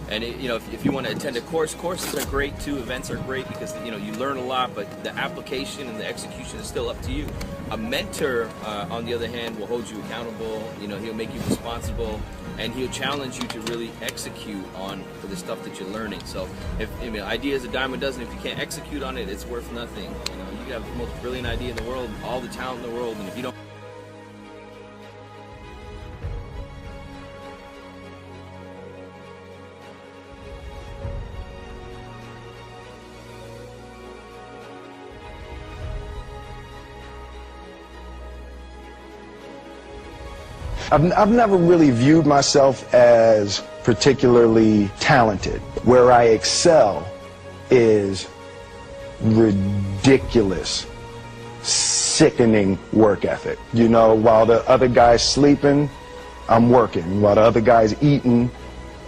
S1: And you know, if you want to attend a course, courses are great too. Events are great because, you know, you learn a lot, but the application and the execution is still up to you. A mentor, on the other hand, will hold you accountable. You know, he'll make you responsible, and he'll challenge you to really execute on the stuff that you're learning. So, if I mean, idea is a dime a dozen. If you can't execute on it, it's worth nothing. You know, you can have the most brilliant idea in the world, all the talent in the world, and if you don't.
S14: I've never really viewed myself as particularly talented. Where I excel is ridiculous, sickening work ethic. You know, while the other guy's sleeping, I'm working. While the other guy's eating,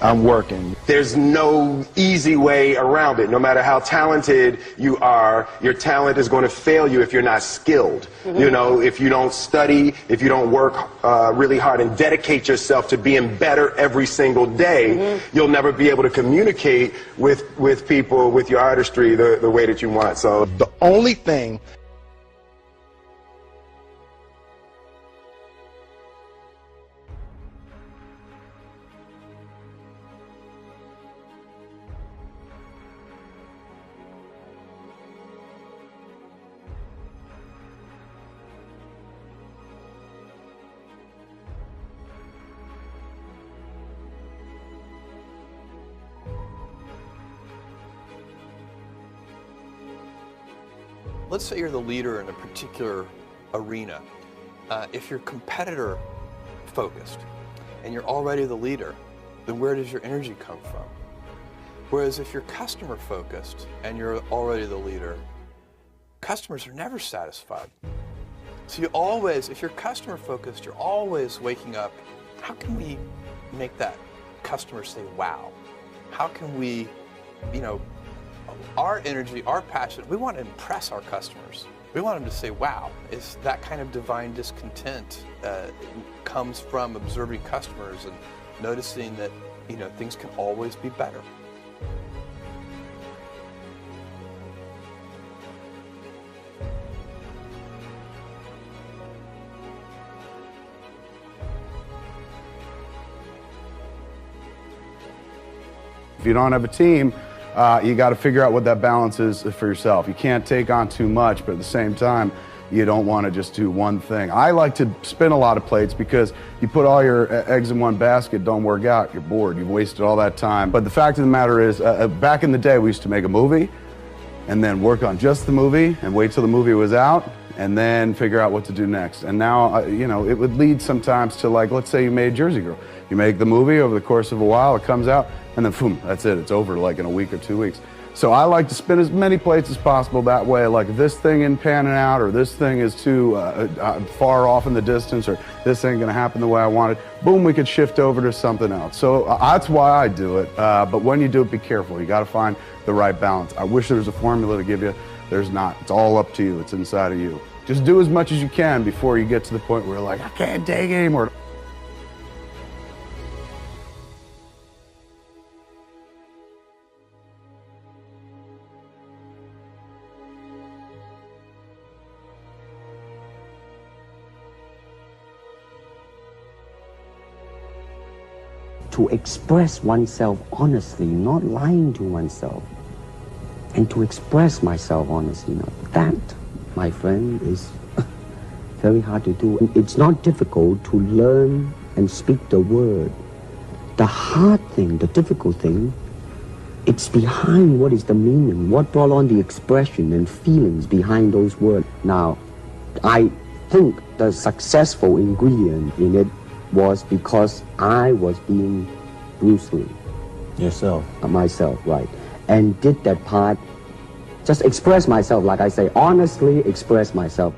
S14: I'm working. There's no easy way around it. No matter how talented you are, your talent is going to fail you if you're not skilled. You know, if you don't study, if you don't work really hard and dedicate yourself to being better every single day, you'll never be able to communicate with people, with your artistry, the way that you want. So the only thing
S2: let's say you're the leader in a particular arena. If you're competitor focused and you're already the leader, then where does your energy come from? Whereas if you're customer focused and you're already the leader, customers are never satisfied. So you always, if you're customer focused, you're always waking up, how can we make that customer say, wow? How can we, you know, our energy, our passion, we want to impress our customers. We want them to say, wow, is that kind of divine discontent comes from observing customers and noticing that, you know, things can always be better.
S9: If you don't have a team, you got to figure out what that balance is for yourself. You can't take on too much, but at the same time, you don't want to just do one thing. I like to spin a lot of plates because you put all your eggs in one basket, don't work out, you're bored, you've wasted all that time. But the fact of the matter is, back in the day, we used to make a movie and then work on just the movie and wait till the movie was out and then figure out what to do next. And now, you know, it would lead sometimes to, like, let's say you made Jersey Girl. You make the movie over the course of a while, it comes out, and then boom, that's it, it's over like in a week or 2 weeks. So I like to spin as many plates as possible that way, like if this thing isn't panning out, or this thing is too far off in the distance, or this ain't gonna happen the way I want it, boom, we could shift over to something else. So that's why I do it, but when you do it, be careful. You gotta find the right balance. I wish there was a formula to give you. There's not. It's all up to you. It's inside of you. Just do as much as you can before you get to the point where you're like, I can't take it anymore.
S4: To express oneself honestly, not lying to oneself, and to express myself honestly. Now, that, my friend, is very hard to do. It's not difficult to learn and speak the word. The hard thing, the difficult thing, it's behind what is the meaning, what brought on the expression and feelings behind those words. Now, I think the successful ingredient in it was because I was being Bruce Lee.
S20: Yourself?
S4: Myself, right. And did that part, just express myself, like I say, honestly express myself.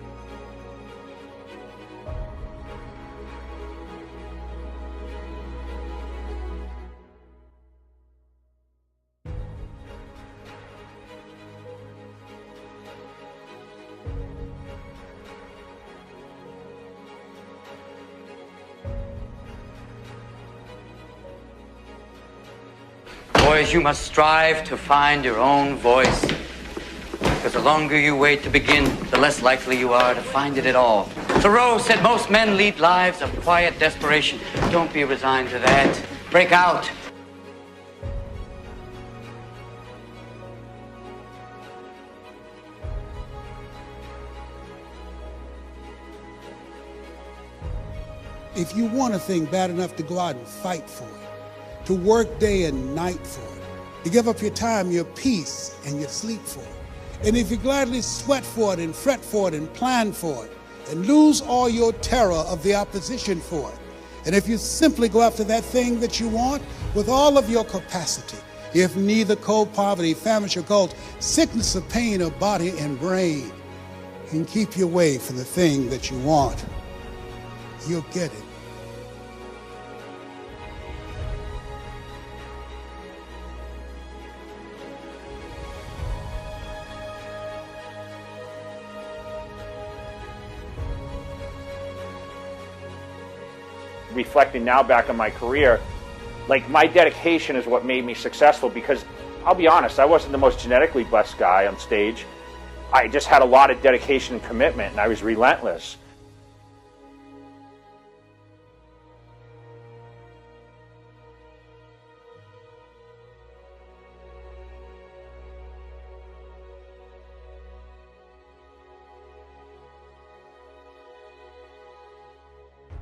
S21: Boys, you must strive to find your own voice. Because the longer you wait to begin, the less likely you are to find it at all. Thoreau said most men lead lives of quiet desperation. Don't be resigned to that. Break out.
S7: If you want a thing bad enough to go out and fight for it, to work day and night for it, to give up your time, your peace, and your sleep for it, and if you gladly sweat for it and fret for it and plan for it, and lose all your terror of the opposition for it, and if you simply go after that thing that you want with all of your capacity, if neither cold poverty, famish, or cold, sickness or pain of body and brain can keep you away from the thing that you want, you'll get it.
S22: Reflecting now back on my career, like my dedication is what made me successful, because I'll be honest, I wasn't the most genetically blessed guy on stage. I just had a lot of dedication and commitment, and I was relentless.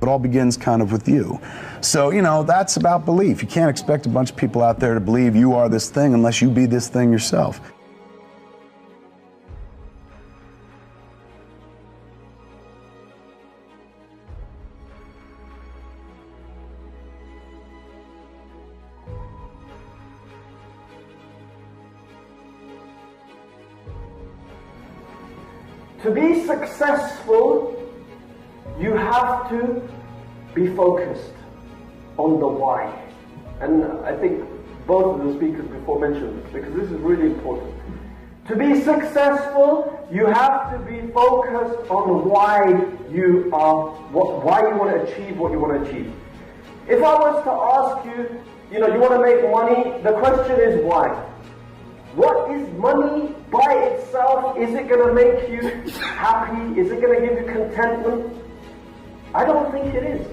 S9: It all begins kind of with you. So, you know, that's about belief. You can't expect a bunch of people out there to believe you are this thing unless you be this thing yourself.
S23: To be successful, you have to be focused on the why. And I think both of the speakers before mentioned this, because this is really important. To be successful, you have to be focused on why you want to achieve what you want to achieve. If I was to ask you, you want to make money, the question is why? What is money by itself? Is it going to make you happy? Is it going to give you contentment? I don't think it is.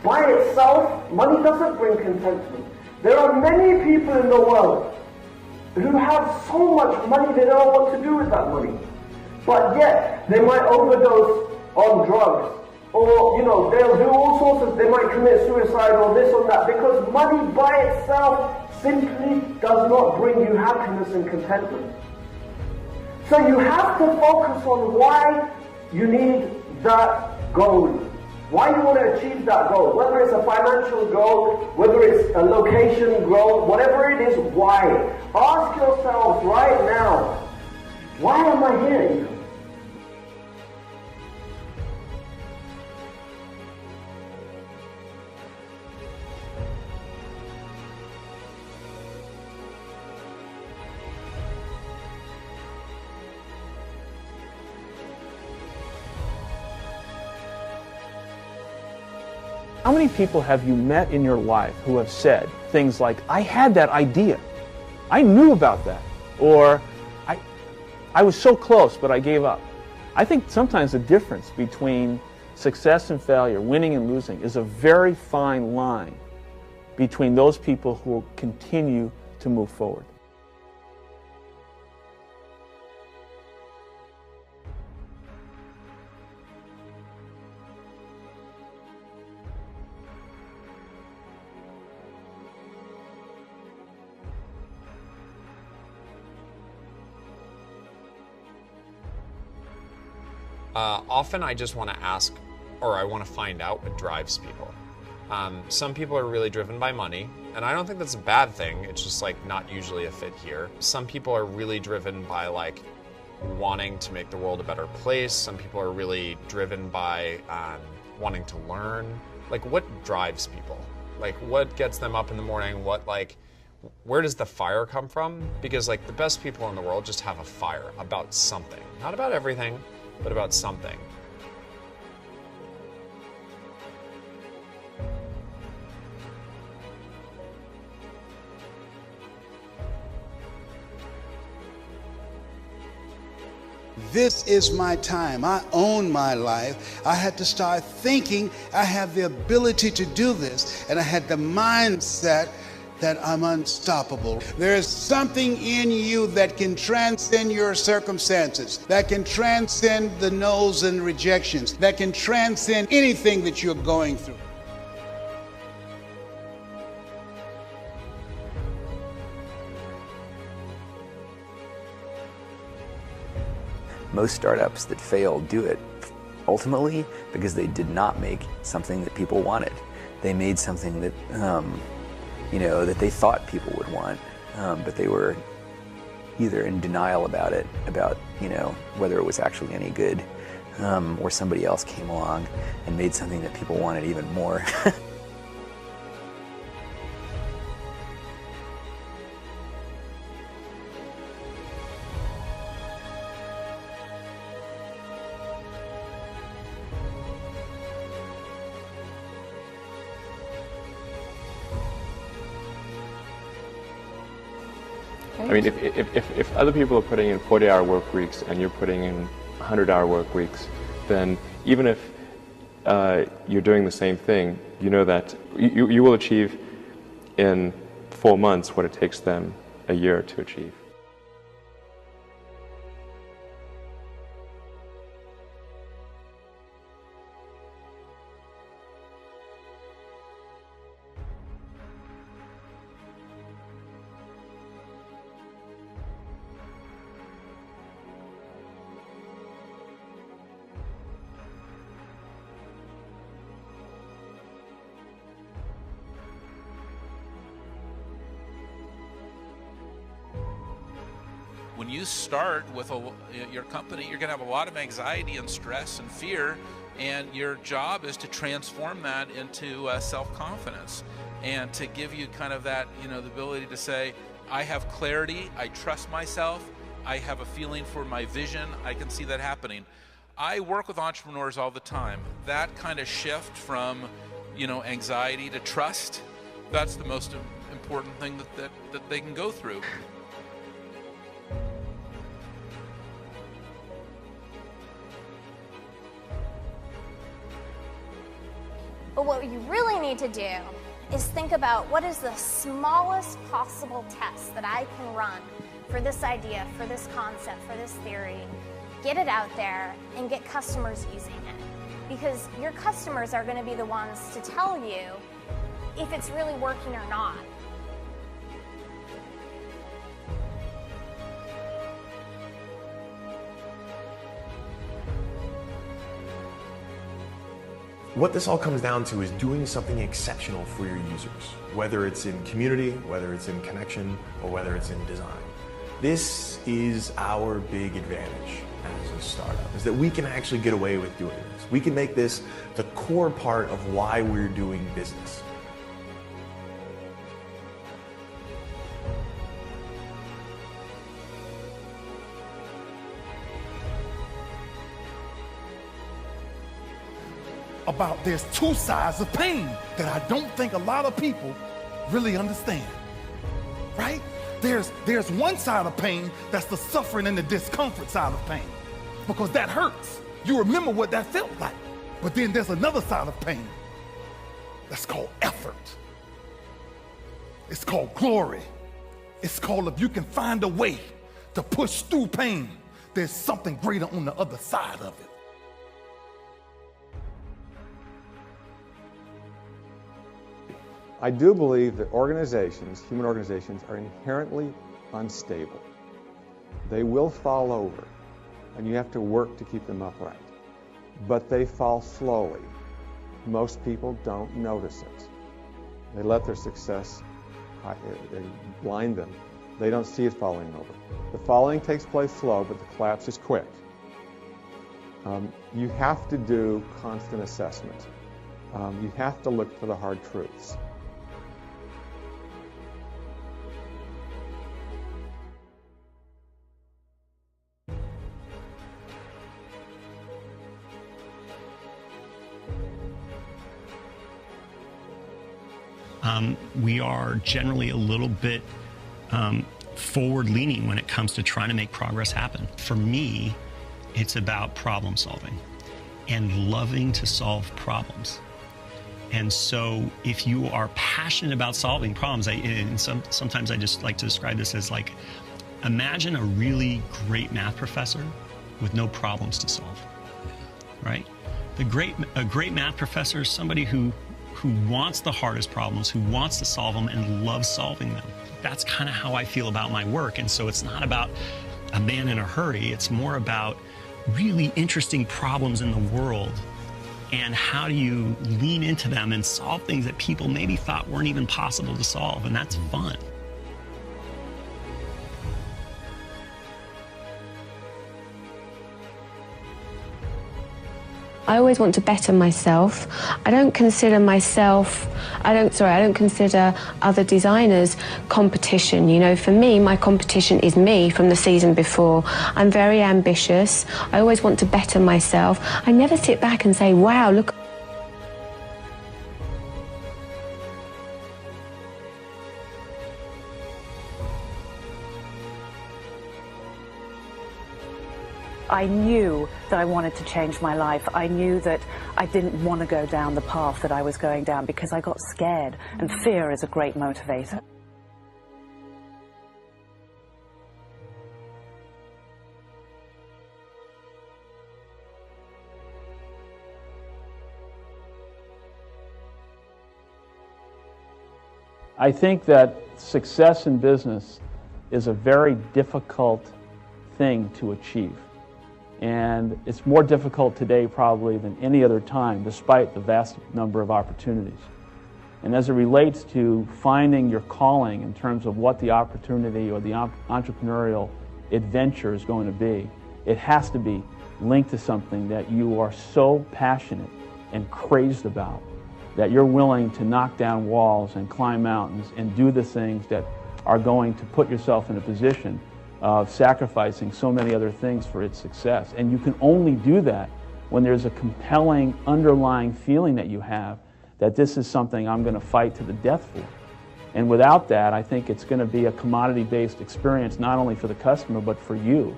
S23: By itself, money doesn't bring contentment. There are many people in the world who have so much money they don't know what to do with that money. But yet, they might overdose on drugs. Or, they'll do all sorts of, they might commit suicide or this or that. Because money by itself simply does not bring you happiness and contentment. So you have to focus on why you need that goal. Why you want to achieve that goal. Whether it's a financial goal, whether it's a location goal, whatever it is, why? Ask yourselves right now, why am I here?
S24: How many people have you met in your life who have said things like, I had that idea, I knew about that, or I was so close but I gave up? I think sometimes the difference between success and failure, winning and losing, is a very fine line between those people who will continue to move forward.
S5: Often I just want to ask, or I want to find out what drives people. Some people are really driven by money, and I don't think that's a bad thing. It's just like not usually a fit here. Some people are really driven by like wanting to make the world a better place. Some people are really driven by wanting to learn. Like, what drives people? Like, what gets them up in the morning? Where does the fire come from? Because like the best people in the world just have a fire about something. Not about everything, but about something.
S7: This is my time. I own my life. I had to start thinking I have the ability to do this, and I had the mindset that I'm unstoppable. There is something in you that can transcend your circumstances, that can transcend the no's and rejections, that can transcend anything that you're going through.
S8: Most startups that fail do it ultimately because they did not make something that people wanted. They made something that, that they thought people would want, but they were either in denial about it, about, whether it was actually any good, or somebody else came along and made something that people wanted even more.
S26: I mean, if other people are putting in 40-hour work weeks and you're putting in 100-hour work weeks, then even if you're doing the same thing, you know that you will achieve in 4 months what it takes them a year to achieve.
S10: When you start with your company, you're going to have a lot of anxiety and stress and fear, and your job is to transform that into self-confidence and to give you kind of that, the ability to say, I have clarity, I trust myself, I have a feeling for my vision, I can see that happening. I work with entrepreneurs all the time. That kind of shift from, anxiety to trust, that's the most important thing that they can go through.
S11: But what you really need to do is think about what is the smallest possible test that I can run for this idea, for this concept, for this theory, get it out there and get customers using it. Because your customers are going to be the ones to tell you if it's really working or not.
S20: What this all comes down to is doing something exceptional for your users, whether it's in community, whether it's in connection, or whether it's in design. This is our big advantage as a startup, is that we can actually get away with doing this. We can make this the core part of why we're doing business.
S25: About there's two sides of pain that I don't think a lot of people really understand, right? There's one side of pain that's the suffering and the discomfort side of pain, because that hurts. You remember what that felt like. But then there's another side of pain that's called effort. It's called glory. It's called, if you can find a way to push through pain, there's something greater on the other side of it.
S27: I do believe that organizations, human organizations, are inherently unstable. They will fall over, and you have to work to keep them upright. but they fall slowly. Most people don't notice it. They let their success blind them. They don't see it falling over. The falling takes place slow, but the collapse is quick. You have to do constant assessment. You have to look for the hard truths.
S3: We are generally a little bit forward-leaning when it comes to trying to make progress happen. For me, it's about problem solving and loving to solve problems. And so if you are passionate about solving problems, sometimes I just like to describe this as like, imagine a really great math professor with no problems to solve, right? A great math professor is somebody who wants the hardest problems, who wants to solve them and loves solving them. That's kind of how I feel about my work. And so it's not about a man in a hurry. It's more about really interesting problems in the world and how do you lean into them and solve things that people maybe thought weren't even possible to solve. And that's fun.
S6: I always want to better myself. I don't consider other designers competition. You know, for me, my competition is me from the season before. I'm very ambitious. I always want to better myself. I never sit back and say, wow, look.
S12: I knew that I wanted to change my life. I knew that I didn't want to go down the path that I was going down because I got scared, and fear is a great motivator.
S24: I think that success in business is a very difficult thing to achieve. And it's more difficult today probably than any other time, despite the vast number of opportunities. And as it relates to finding your calling in terms of what the opportunity or the entrepreneurial adventure is going to be, it has to be linked to something that you are so passionate and crazed about that you're willing to knock down walls and climb mountains and do the things that are going to put yourself in a position of sacrificing so many other things for its success. And you can only do that when there's a compelling underlying feeling that you have that this is something I'm going to fight to the death for. And without that, I think it's going to be a commodity-based experience not only for the customer but for you.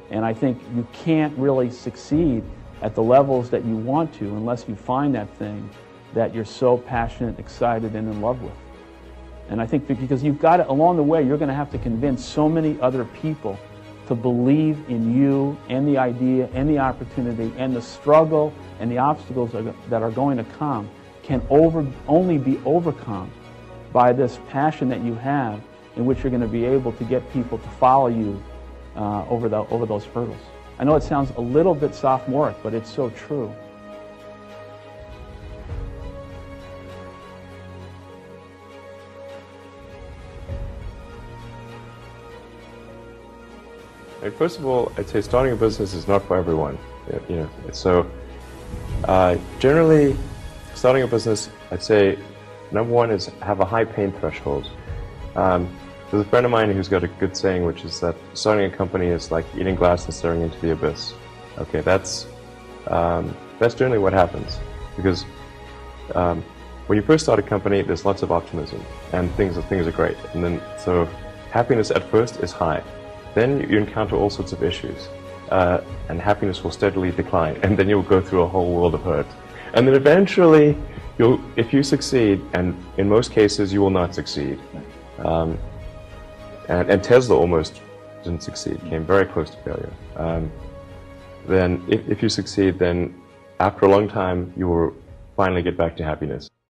S24: And I think you can't really succeed at the levels that you want to unless you find that thing that you're so passionate, excited, and in love with. And I think because you've got to, along the way, you're going to have to convince so many other people to believe in you and the idea and the opportunity, and the struggle and the obstacles that are going to come can only be overcome by this passion that you have, in which you're going to be able to get people to follow you over those hurdles. I know it sounds a little bit sophomoric, but it's so true.
S26: First of all, I'd say starting a business is not for everyone. So generally, starting a business, I'd say number one is have a high pain threshold. There's a friend of mine who's got a good saying, which is that starting a company is like eating glass and staring into the abyss. Okay, that's generally what happens, because when you first start a company, there's lots of optimism and things are great, and then so happiness at first is high. Then you encounter all sorts of issues, and happiness will steadily decline, and then you'll go through a whole world of hurt. And then eventually, if you succeed, and in most cases you will not succeed, and Tesla almost didn't succeed, came very close to failure. Then if you succeed, then after a long time you will finally get back to happiness.